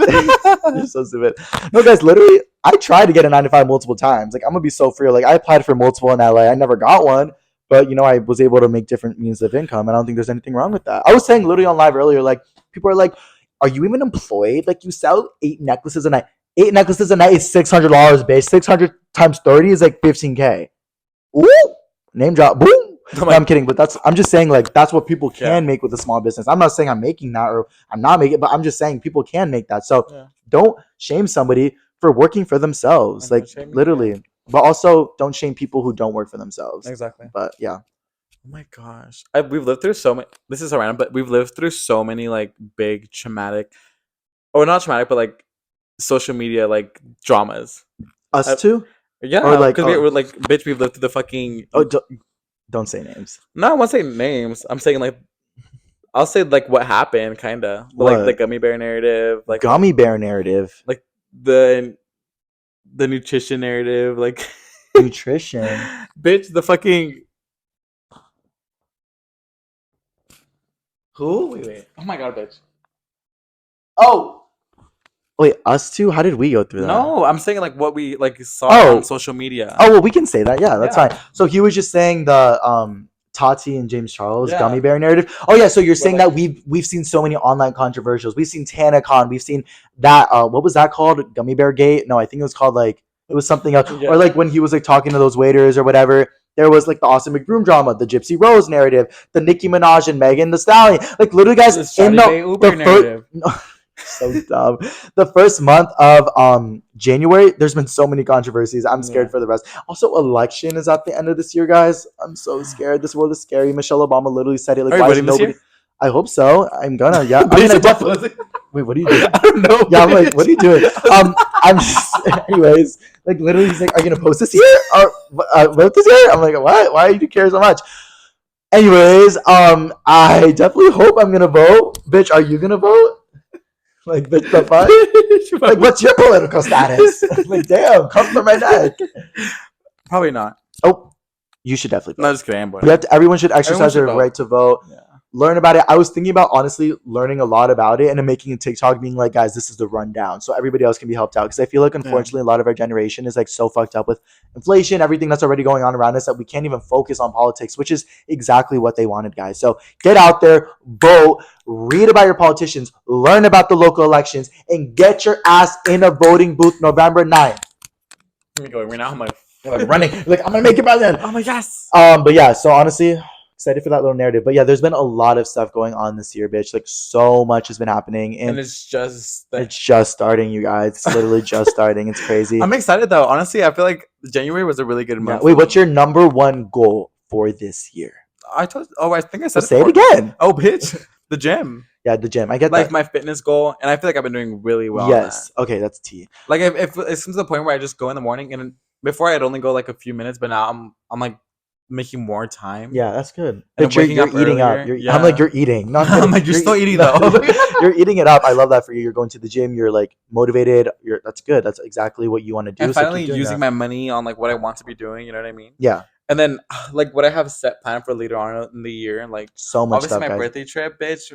You're so stupid. No, guys, literally, I tried to get a 9 to 5 multiple times. Like, I'm gonna be so free. Like, I applied for multiple in LA. I never got one, but you know, I was able to make different means of income. And I don't think there's anything wrong with that. I was saying literally on live earlier, like, people are like, are you even employed? Like, you sell 8 necklaces a night. 8 necklaces a night is $600, bitch. 600 times 30 is like 15K. Ooh, name drop. Boom. No, I'm kidding, but I'm just saying, like, that's what people can make with a small business. I'm not saying I'm making that or I'm not making it, but I'm just saying people can make that. So don't shame somebody for working for themselves. Like, literally. But also don't shame people who don't work for themselves. Exactly. But yeah. Oh my gosh. We've lived through so many. This is so random, but we've lived through so many like big traumatic, or not traumatic, but like social media like dramas. Us too? Yeah. Or like, because we were like, bitch, we've lived through the fucking. Oh, don't say names. No, I won't say names. I'm saying like, I'll say like what happened, kinda. But, What? like the gummy bear narrative, like Gummy bear narrative. like the nutrition narrative, like Nutrition. bitch, the fucking. Who? Wait. Oh my god, bitch. Oh. Wait, us two? How did we go through that? No, I'm saying like what we like saw Oh. on social media. Oh, well, we can say that. Yeah, that's Yeah. fine. So he was just saying the Tati and James Charles Yeah. gummy bear narrative. Oh yeah, so you're saying like- that we've seen so many online controversials. We've seen TanaCon. We've seen that. What was that called? Gummy Bear Gate? No, I think it was called like it was something else. Yeah. Or like when he was like talking to those waiters or whatever. There was like the Austin McBroom drama, the Gypsy Rose narrative, the Nicki Minaj and Megan Thee Stallion. Like literally, guys, The in Shawty Bay Uber narrative. so dumb. The first month of January, there's been so many controversies. I'm scared Yeah. for the rest. Also, election is at the end of this year, guys. I'm so scared. This world is scary. Michelle Obama literally said it. Like, Are you why is voting this nobody? year? I hope so. I'm gonna. Yeah. I mean, I definitely. Wait, what are you doing? I don't know. Yeah, I'm like, what are you doing? I'm just, anyways, like literally, he's like, are you gonna post this year or vote this year? I'm like, what? Why do you care so much? Anyways, I definitely hope I'm gonna vote. Bitch, are you gonna vote? Like, bitch, the fuck? Like, what's your political status? Like, damn, come from my neck. Probably not. Oh, you should definitely vote. No, just kidding. But You have to, everyone should exercise should their vote. right to vote. yeah. Learn about it. I was thinking about honestly learning a lot about it and then making a TikTok being like, guys, this is the rundown. So everybody else can be helped out. Because I feel like, unfortunately, a lot of our generation is like so fucked up with inflation, everything that's already going on around us that we can't even focus on politics, which is exactly what they wanted, guys. So get out there, vote, read about your politicians, learn about the local elections, and get your ass in a voting booth November 9th. Let me go right now. I'm like, Like running. Like, I'm going to make it by then. oh my gosh. But yeah, so honestly, excited for that little narrative. But yeah, there's been a lot of stuff going on this year, bitch. Like so much has been happening, and it's just it's just starting, you guys. It's literally just starting. It's crazy. I'm excited though. Honestly, I feel like January was a really good Yeah. month. Wait, what's your number one goal for this year? I think I said So say it again. Oh, bitch, the gym. Yeah, the gym. I get like that. my fitness goal, and I feel like I've been doing really well. Yes. On Okay, that's T. that. Like if it's to the point where I just go in the morning, and before I'd only go like a few minutes, but now I'm like making more time. Yeah, that's good. And Bitch, waking you're up eating up. earlier. I'm like, Yeah. you're eating. No, I'm I'm kidding. like, you're still eating no, though. you're eating it up. I love that for you. You're going to the gym. You're like motivated. That's good. That's exactly what you want to do. And So finally keep doing using that. my money on like what I want to be doing. You know what I mean? Yeah, And then like what I have set planned for later on in the year, and like so much obviously stuff, my guys. birthday trip, bitch.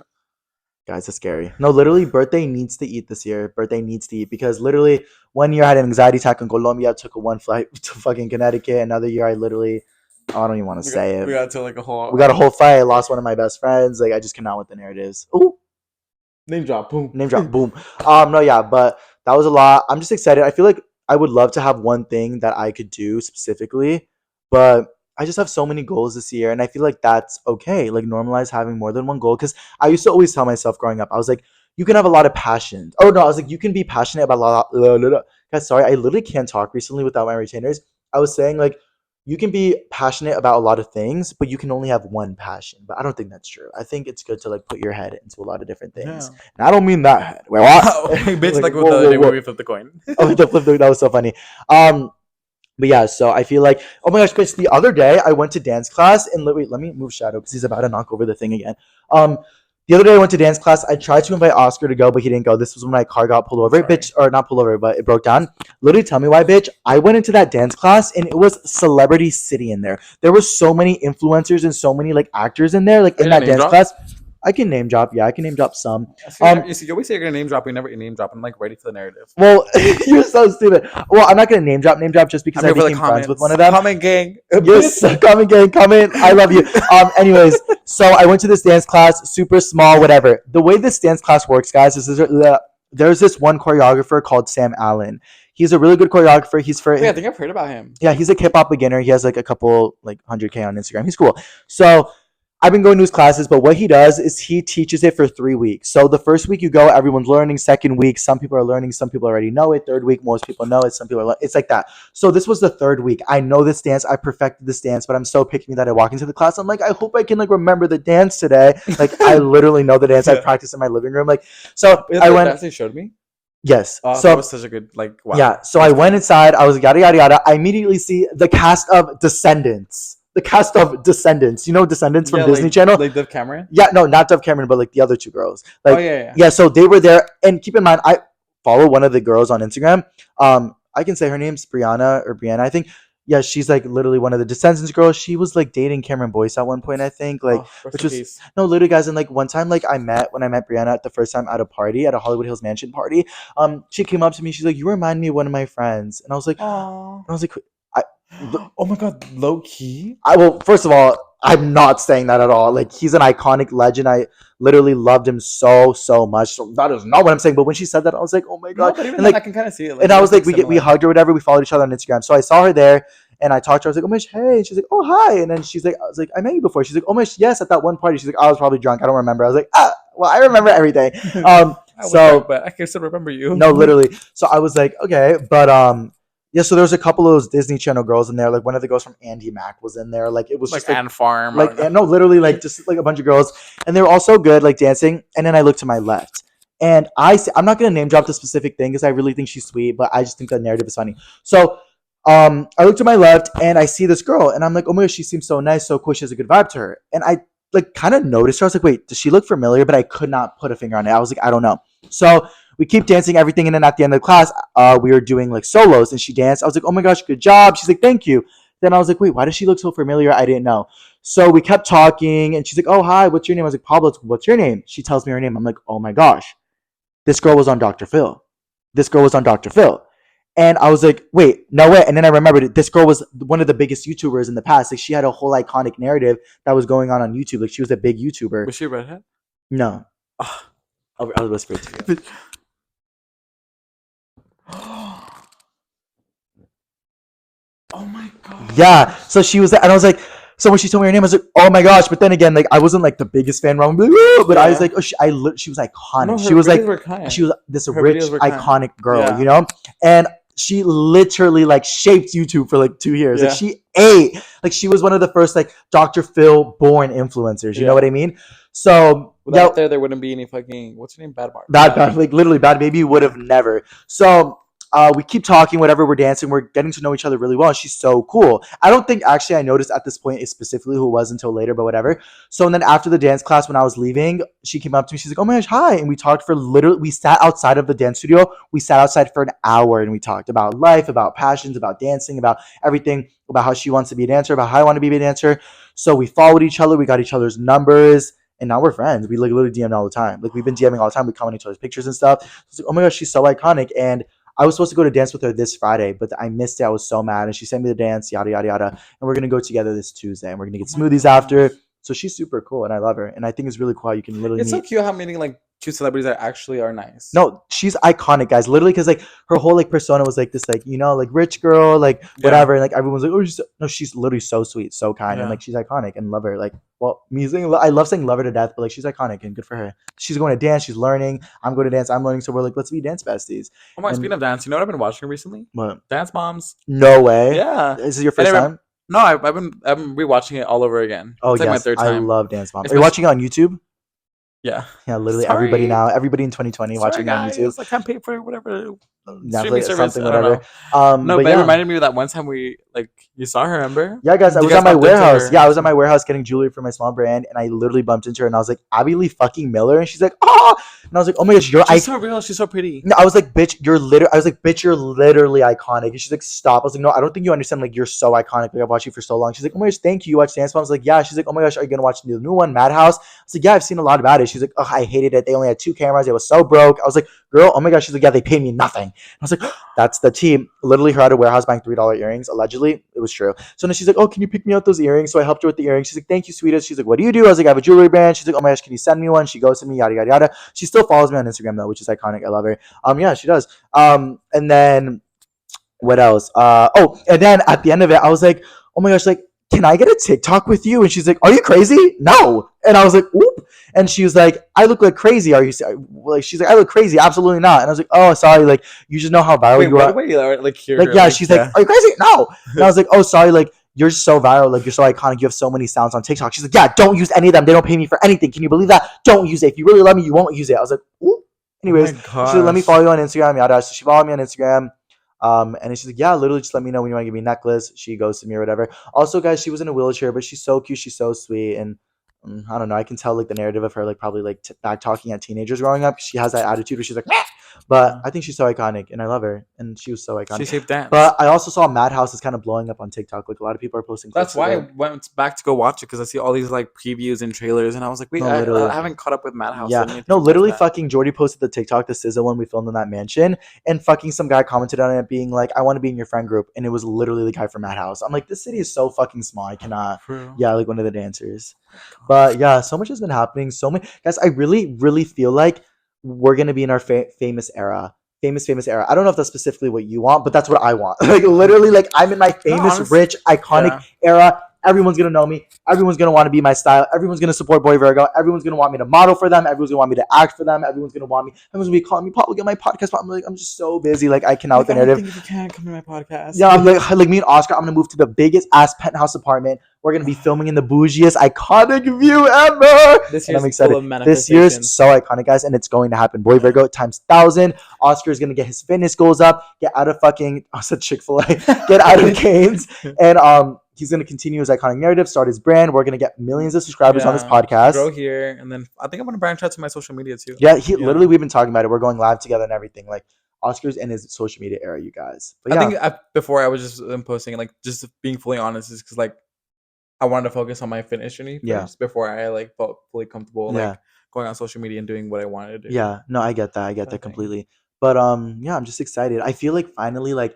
Guys, it's scary. No, literally, birthday needs to eat this year. Birthday needs to eat because literally, one year I had an anxiety attack in Colombia. Took a one flight to fucking Connecticut. Another year, I literally, I don't even want to say it. We got to like a whole We got a whole fight. I lost one of my best friends. Like I just cannot with the narratives. Ooh, name drop. Boom. name drop. Boom. No, yeah, but that was a lot. I'm just excited. I feel like I would love to have one thing that I could do specifically, but I just have so many goals this year, and I feel like that's okay. Like normalize having more than one goal because I used to always tell myself growing up, I was like, you can have a lot of passion. Oh no, I was like, you can be passionate about a lot. Guys, sorry, I literally can't talk recently without my retainers. I was saying like you can be passionate about a lot of things, but you can only have one passion. But I don't think that's true. I think it's good to like put your head into a lot of different Yeah. things. And I don't mean that head. Wait, what? Bitch, like with whoa, the whoa, day whoa. where we flipped the coin. Oh, the flip, that was so funny. But yeah, so I feel like, oh my gosh, Chris, the other day I went to dance class and wait, let me move Shadow because he's about to knock over the thing again. The other day I went to dance class. I tried to invite Oscar to go, but he didn't go. This was when my car got pulled over, Sorry. bitch, or not pulled over, but it broke down. Literally, tell me why, bitch. I went into that dance class and it was Celebrity City in there. There were so many influencers and so many like actors in there, like Are in you that gonna name dance drop? class. I can name drop. Yeah, I can name drop some. You see, you always say you're gonna name drop, you never name drop. I'm like ready for the narrative. Well, you're so stupid. Well, I'm not gonna name drop just because I'm I here for the became friends with comments. one of them. Comment gang. Yes, comment gang, comment. I love you. Anyways, so I went to this dance class, super small, whatever. The way this dance class works, guys, is there's this one choreographer called Sam Allen. He's a really good choreographer. Wait, I think I've heard about him. Yeah, he's a hip hop beginner. He has like a couple like 100K on Instagram. He's cool. So I've been going to his classes, but what he does is he teaches it for 3 weeks. So the first week you go, everyone's learning. Second week, some people are learning, some people already know it. Third week, most people know it. Some people it's like that. So this was the third week. I know this dance. I perfected this dance, but I'm so picky that I walk into the class. I'm like, I hope I can like remember the dance today. Like I literally know the dance. I practice in my living room. Like so, Is I that went. dance they showed me. Yes. Oh, So that was such a good like. Wow. yeah. So I went inside. I was like, yada yada yada. I immediately see the cast of Descendants. The cast of Descendants. You know Descendants from Disney Channel? Like Dove Cameron? Yeah, no, not Dove Cameron, but like the other two girls. Like, yeah. So they were there. And keep in mind, I follow one of the girls on Instagram. I can say her name's Brianna or Brianna, I think. Yeah, she's like literally one of the Descendants girls. She was like dating Cameron Boyce at one point, I think. Like, which was no, literally, guys. And like one time, like when I met Brianna at the first time at a party, at a Hollywood Hills Mansion party, she came up to me. She's like, "You remind me of one of my friends," and I was like, oh my god, low key. Well, first of all, I'm not saying that at all. Like he's an iconic legend. I literally loved him so much. So that is not what I'm saying. But when she said that, I was like, oh my god. No, but even and then, like I can kind of see it. Like, and I was like, we hugged or whatever. We followed each other on Instagram. So I saw her there, and I talked to her. I was like, oh my, hey. And she's like, oh hi. And then she's like, I was like, I met you before. She's like, oh my, yes, at that one party. She's like, I was probably drunk. I don't remember. I was like, well, I remember everything. But I can still remember you. No, literally. So I was like, okay, but yeah, so there was a couple of those Disney Channel girls in there. Like one of the girls from Andy Mac was in there. Like it was like just like Ann Farm. Like no, literally like just like a bunch of girls, and they were all so good, like dancing. And then I looked to my left, and I'm not gonna name drop the specific thing because I really think she's sweet, but I just think the narrative is funny. So I look to my left and I see this girl, and I'm like, oh my gosh, she seems so nice, so cool. She has a good vibe to her, and I like kind of noticed her. I was like, wait, does she look familiar? But I could not put a finger on it. I was like, I don't know. So we keep dancing, everything, and then at the end of the class, we were doing like solos, and she danced. I was like, oh my gosh, good job. She's like, thank you. Then I was like, wait, why does she look so familiar? I didn't know. So we kept talking, and she's like, oh, hi, what's your name? I was like, Pablo, what's your name? She tells me her name. I'm like, oh my gosh, this girl was on Dr. Phil. This girl was on Dr. Phil. And I was like, wait, no way. And then I remembered it. This girl was one of the biggest YouTubers in the past. Like she had a whole iconic narrative that was going on YouTube. Like she was a big YouTuber. Was she a redhead? No. I'll whisper it to you. Oh my god. Yeah. So she was, and I was like, so when she told me her name, I was like, oh my gosh. But then again, like I wasn't like the biggest fan, but I was like, oh, she was iconic. No, she was like, she was this rich, iconic girl, you know. And she literally like shaped YouTube for like 2 years. Like Yeah. she ate. Like she was one of the first like Dr. Phil born influencers. You know Yeah. what I mean? So Without there wouldn't be any fucking what's her name? Bad Mark. bad, like literally bad baby would have never. So we keep talking, whatever, we're dancing, we're getting to know each other really well. And she's so cool. I don't think actually I noticed at this point specifically who it was until later, but whatever. So and then after the dance class, when I was leaving, she came up to me. She's like, "Oh my gosh, hi!" And we talked for literally. We sat outside of the dance studio. We sat outside for an hour and we talked about life, about passions, about dancing, about everything, about how she wants to be a dancer, about how I want to be a dancer. So we followed each other. We got each other's numbers. And now we're friends. We like literally DM all the time. Like we've been DMing all the time. We comment each other's pictures and stuff. So it's like, oh my gosh, she's so iconic. And I was supposed to go to dance with her this Friday, but I missed it. I was so mad. And she sent me the dance, yada, yada, yada. And we're going to go together this Tuesday. And we're going to get smoothies after. So she's super cool. And I love her. And I think it's really cool how you can literally It's so meet. cute how meeting like cute celebrities that actually are nice. No, she's iconic, guys. Literally, because like her whole like persona was like this, like like rich girl, like whatever. And like everyone's like, oh, she's literally so sweet, so kind, and like she's iconic and love her. Like, well, I love saying love her to death, but like she's iconic and good for her. She's going to dance, she's learning. I'm going to dance, I'm learning. So we're like, let's be dance besties. Oh my, speaking of dance, you know what I've been watching recently? What? Dance Moms. No way. Yeah. Is this your first time? No, I've been rewatching it all over again. Oh it's like yes, my third time. I love Dance Moms. Are you watching it on YouTube? Yeah. Yeah, literally everybody in 2020 watching it on YouTube. I can't pay for whatever Netflix, service, something, whatever. No, but it reminded me of that one time you saw her, remember? Yeah, guys, I was at my warehouse. Yeah, I was at my warehouse getting jewelry for my small brand, and I literally bumped into her, and I was like, Abby Lee fucking Miller, and she's like, ah, and I was like, oh my gosh, she's so real, she's so pretty. No, I was like, bitch, you're literally iconic. And she's like, stop. I was like, no, I don't think you understand. Like, you're so iconic. Like, I've watched you for so long. She's like, oh my gosh, thank you. You watched Dance Moms? I was like, yeah. She's like, oh my gosh, are you gonna watch the new one, Madhouse? I was like, yeah, I've seen a lot about it. She's like, oh, I hated it. They only had 2 cameras. It was so broke. I was like, girl, oh my gosh. She's like, yeah, they paid me nothing. I was like, that's the team. Literally, her at a warehouse buying $3 earrings. Allegedly, it was true. So then she's like, oh, can you pick me out those earrings? So I helped her with the earrings. She's like, thank you, sweetest. She's like, what do you do? I was like, I have a jewelry brand. She's like, oh my gosh, can you send me one? She goes to me, yada, yada, yada. She still follows me on Instagram though, which is iconic. I love her. Yeah, she does. And then what else? And then at the end of it, I was like, oh my gosh, like, can I get a TikTok with you? And she's like, are you crazy? No. And I was like, whoop. And she was like, I look like crazy. Are you like? She's like, I look crazy. Absolutely not. And I was like, oh, sorry. Like, you just know how viral you are. She's like, are you crazy? No. And I was like, oh, sorry. Like, you're so viral. Like, you're so iconic. You have so many sounds on TikTok. She's like, yeah, don't use any of them. They don't pay me for anything. Can you believe that? Don't use it. If you really love me, you won't use it. I was like, ooh. Anyways, she said, let me follow you on Instagram. Yada. So she followed me on Instagram. And she's like, yeah, literally just let me know when you want to give me a necklace. She goes to me or whatever. Also, guys, she was in a wheelchair, but she's so cute. She's so sweet. And I don't know. I can tell like the narrative of her, like probably like back talking at teenagers growing up. She has that attitude where she's like, meh! But I think she's so iconic and I love her. And she was so iconic. She saved dance. But I also saw Madhouse is kind of blowing up on TikTok. Like a lot of people are posting. That's why I went back to go watch it because I see all these like previews and trailers, and I was like, wait, I haven't caught up with Madhouse. Yeah, no, literally, fucking Jordy posted the TikTok, the SZA one we filmed in that mansion, and fucking some guy commented on it being like, I want to be in your friend group, and it was literally the guy from Madhouse. I'm like, this city is so fucking small. I cannot. Yeah, like one of the dancers. But yeah, so much has been happening. So many guys. I really, really feel like we're gonna be in our famous era. Famous era. I don't know if that's specifically what you want, but that's what I want. Like literally, like I'm in my famous, rich, iconic era. Everyone's gonna know me. Everyone's gonna want to be my style. Everyone's gonna support Boy Virgo. Everyone's gonna want me to model for them. Everyone's gonna want me to act for them. Everyone's gonna want me. Everyone's gonna be calling me, Paul, look at my podcast. But I'm like, I'm just so busy. Like I cannot with the narrative. Think if you can't come to my podcast. Yeah, I'm like me and Oscar. I'm gonna move to the biggest ass penthouse apartment. We're gonna be filming in the bougiest, iconic view ever. This year's I'm excited. This year's so iconic, guys, and it's going to happen. Boy Virgo times 1,000. Oscar's gonna get his fitness goals up. Get out of fucking I said Chick-fil-A. Get out of Cane's, and he's gonna continue his iconic narrative. Start his brand. We're gonna get millions of subscribers on this podcast. Grow here, and then I think I'm gonna branch out to my social media too. Yeah, literally we've been talking about it. We're going live together and everything. Like Oscar's in his social media era, you guys. But yeah. I think before I was just posting, like just being fully honest, is because like I wanted to focus on my fitness journey first before I like felt fully comfortable like going on social media and doing what I wanted to do. Yeah, no, I get that. I get that completely. But yeah, I'm just excited. I feel like finally, like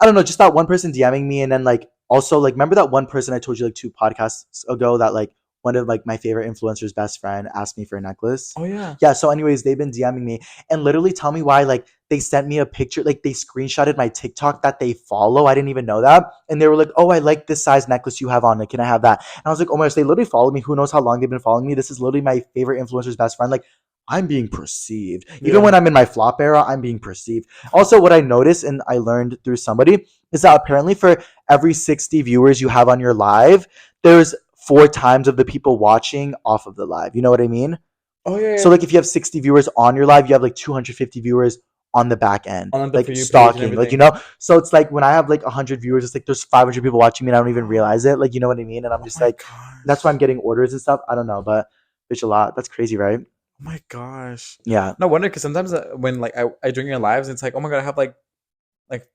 I don't know, just that one person DMing me, and then like also like remember that one person I told you like 2 podcasts ago that like one of like my favorite influencers' best friend asked me for a necklace. Oh yeah. Yeah. So anyways, they've been DMing me and literally tell me why like they sent me a picture, like they screenshotted my TikTok that they follow. I didn't even know that. And they were like, oh, I like this size necklace you have on. Like, can I have that? And I was like, oh my gosh, they literally follow me. Who knows how long they've been following me? This is literally my favorite influencer's best friend. Like, I'm being perceived. Yeah. Even when I'm in my flop era, I'm being perceived. Also, what I noticed and I learned through somebody is that apparently for every 60 viewers you have on your live, there's 4 times of the people watching off of the live. You know what I mean? Oh yeah. So like if you have 60 viewers on your live, you have like 250 viewers on the back end, On the like For You page and stalking, like, you everything. know. So it's like when I have like 100 viewers, it's like there's 500 people watching me and I don't even realize it, like, you know what I mean? And I'm Oh just my like, that's why I'm gosh. getting orders and stuff. I don't know, but bitch, a lot. That's crazy, right? Oh my gosh. Yeah. No wonder, because sometimes when like I join your lives, it's like, oh my god, I have like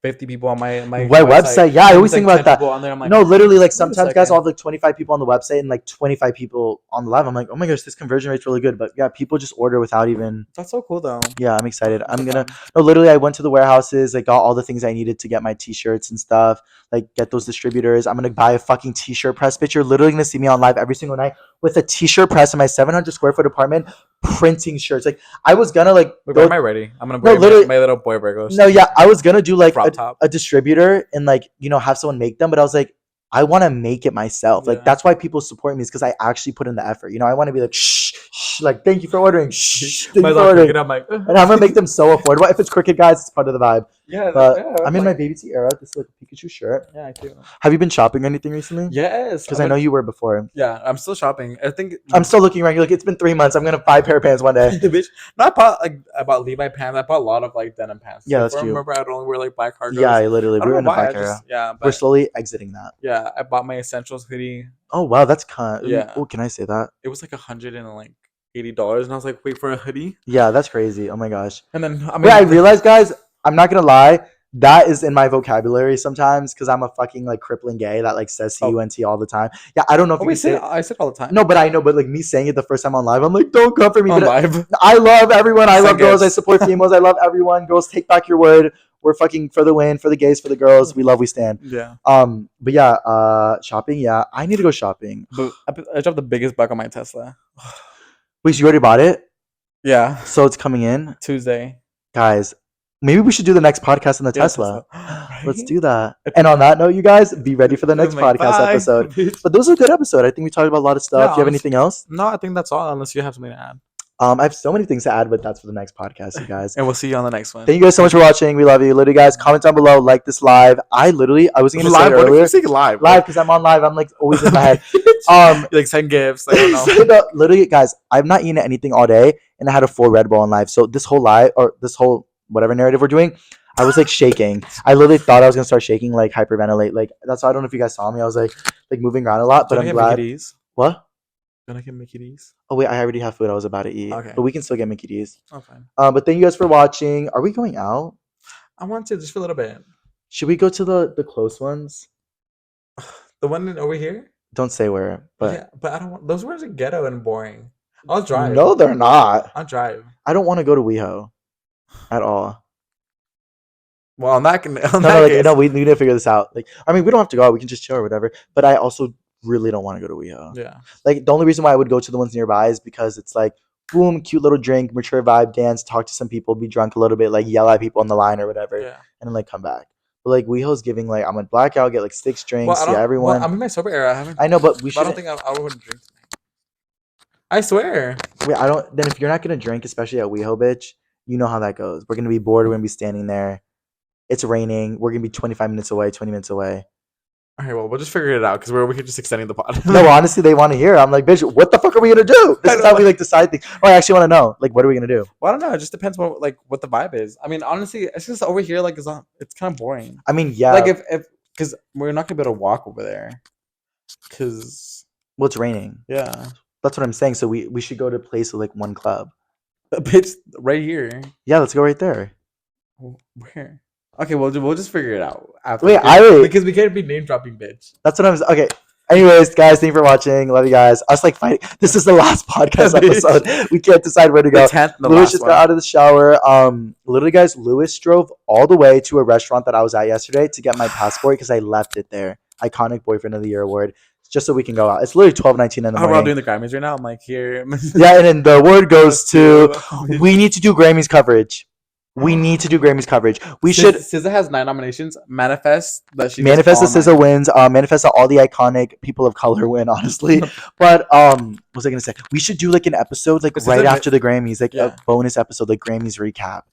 50 people on my Website, yeah, I and always it's think like about 10 that. people on there. I'm like, No, literally, like wait a sometimes guys, I'll second. have like 25 people on the website and like 25 people on the live. I'm like, oh my gosh, this conversion rate's really good. But yeah, people just order without even. That's so cool though. Yeah, I'm excited. I'm so I'm gonna. fun. No, literally, I went to the warehouses, like got all the things I needed to get my t-shirts and stuff. Like get those distributors. I'm gonna buy a fucking t-shirt press. Bitch, you're literally gonna see me on live every single night with a t-shirt press in my 700 square foot apartment, printing shirts. Like I was gonna like Wait, go. why am I ready? I'm gonna No, wear literally, my little boy Virgos no, yeah, I was gonna do like crop top. a distributor and like, you know, have someone make them, but I was like, I want to make it myself. Like Yeah. that's why people support me, is because I actually put in the effort. You know, I want to be like, shh, like thank you for ordering, shh, thank My you for little ordering, cricket, I'm like, and I'm gonna make them so affordable. If it's crooked, guys, it's part of the vibe. yeah, But yeah, I'm in my like, baby T era. This is like a Pikachu shirt. yeah, I do. Have you been shopping or anything recently? Yes, Because I know you were before. yeah, I'm still shopping. I think I'm still looking around. You're like, it's been 3 months. I'm gonna buy a pair of pants one day. bitch. No, I bought Levi pants. I bought a lot of like denim pants. Yeah, that's Before, true. remember, I'd only wear like black cargos. Yeah, literally, I we don't were know in a why. I black just era. yeah, We're but slowly exiting that. yeah, I bought my essentials hoodie. Oh wow, that's kind. Yeah, Oh, can I say that? it was like $180, and I was like, wait for a hoodie. Yeah, that's crazy. Oh my gosh. And then I Wait, I mean, realized, guys, I'm not gonna lie. That is in my vocabulary sometimes because I'm a fucking like crippling gay that like says oh, cunt all the time. Yeah, I don't know if oh, you we can say say it. I said all the time No, but I know, but like me saying it the first time on live, I'm like, don't come for me. on But live. I love everyone. I Send love girls. I gifts. support females. I love everyone. Girls, take back your word. We're fucking for the win, for the gays, for the girls. We love, we stand. Yeah, But yeah, shopping. Yeah, I need to go shopping. but I dropped the biggest buck on my Tesla. Wait, so you already bought it? Yeah, So it's coming in, Tuesday. guys. Maybe we should do the next podcast on the Yeah, Tesla. Let's Right? do that. And on that note, you guys, be ready for the next I'm like, podcast bye, episode. bitch. But those are a good episode. I think we talked about a lot of stuff. Yeah, Do you have honestly, anything else? no, I think that's all. Unless you have something to add, I have so many things to add, but that's for the next podcast, you guys. and we'll see you on the next one. Thank you guys so much for watching. We love you. Literally, guys, comment down below, like this live. I wasn't gonna say it Live? What if earlier. you say live? Live because I'm on live. I'm like always in my head. You, like send gifts. I don't know. So, no, literally, guys, I've not eaten anything all day, and I had a full Red Bull on live. So this whole live or this whole whatever narrative we're doing, I was like shaking. I literally thought I was gonna start shaking, like hyperventilate. Like that's why I don't know if you guys saw me. I was like moving around a lot, but Don't I I'm get glad. Mickey D's? What? Don't I get Mickey D's? Oh wait, I already have food I was about to eat. Okay. But we can still get Mickey D's. Oh, fine. But thank you guys for watching. Are we going out? I want to just for a little bit. Should we go to the close ones? The one over here. Don't say where, but Yeah, but I don't want those words are ghetto and boring. I'll drive. no, they're not. I'll drive. I don't want to go to WeHo at all. Well, on that, We need to figure this out. Like, I mean, we don't have to go out. We can just chill or whatever. But I also really don't want to go to WeHo. Yeah. Like, the only reason why I would go to the ones nearby is because it's like, boom, cute little drink, mature vibe, dance, talk to some people, be drunk a little bit, like yell at people on the line or whatever, Yeah. and then like come back. But like WeHo's giving like I'm a blackout, get like 6 drinks, Well, I see don't. everyone. Well, I'm in my sober era. I haven't. I know, but we But I should. don't think I would drink tonight. I swear. Wait, I don't. Then if you're not gonna drink, especially at WeHo, bitch, you know how that goes. We're gonna be bored. We're gonna be standing there. It's raining. We're gonna be 25 minutes away, 20 minutes away. All right. Well, we'll just figure it out because we're just extending the pod. No, honestly, they want to hear. I'm like, bitch, what the fuck are we gonna do? This is how we like decide things. Oh, I actually want to know. Like, what are we gonna do? Well, I don't know. It just depends what the vibe is. I mean, honestly, it's just over here. Like, it's kind of boring. I mean, yeah. Like if because we're not gonna be able to walk over there. Because Well, it's raining. yeah, That's what I'm saying. So we should go to a place with like one club. it's right here. Yeah, let's go right there. Where? Okay, we'll just figure it out after. Wait, because we can't be name dropping, bitch. That's what I'm. Okay. Anyways, guys, thank you for watching. Love you guys. Us like fighting. This is the last podcast episode. We can't decide where to go. The 10th, the Lewis last just one. got out of the shower. Literally, guys, Lewis drove all the way to a restaurant that I was at yesterday to get my passport because I left it there. Iconic Boyfriend of the Year award, just so we can go out. It's literally 12:19 in the Oh, we're all morning. doing the Grammys right now. I'm like, here. Yeah, and then the award goes to. We need to do Grammys coverage. We need to do Grammys coverage. We SZA, should SZA has 9 nominations. Manifest that she manifest that gets all SZA wins. Manifest that all the iconic people of color win. Honestly, but what was I gonna say? We should do like an episode like But right SZA after the Grammys, like yeah. a bonus episode, like Grammys recap.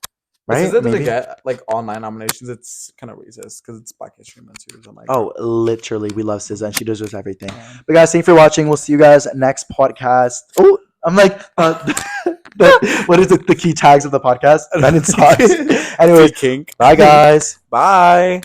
But Right? SZA doesn't Maybe. get like all 9 nominations. It's kind of racist because it's Black History Month too. So I'm like, Oh, literally, we love SZA and she deserves everything. yeah. But guys, thank you for watching. We'll see you guys next podcast. Oh, I'm like, what is it? The key tags of the podcast? And then it sucks. Anyway, Kink. bye guys. Bye.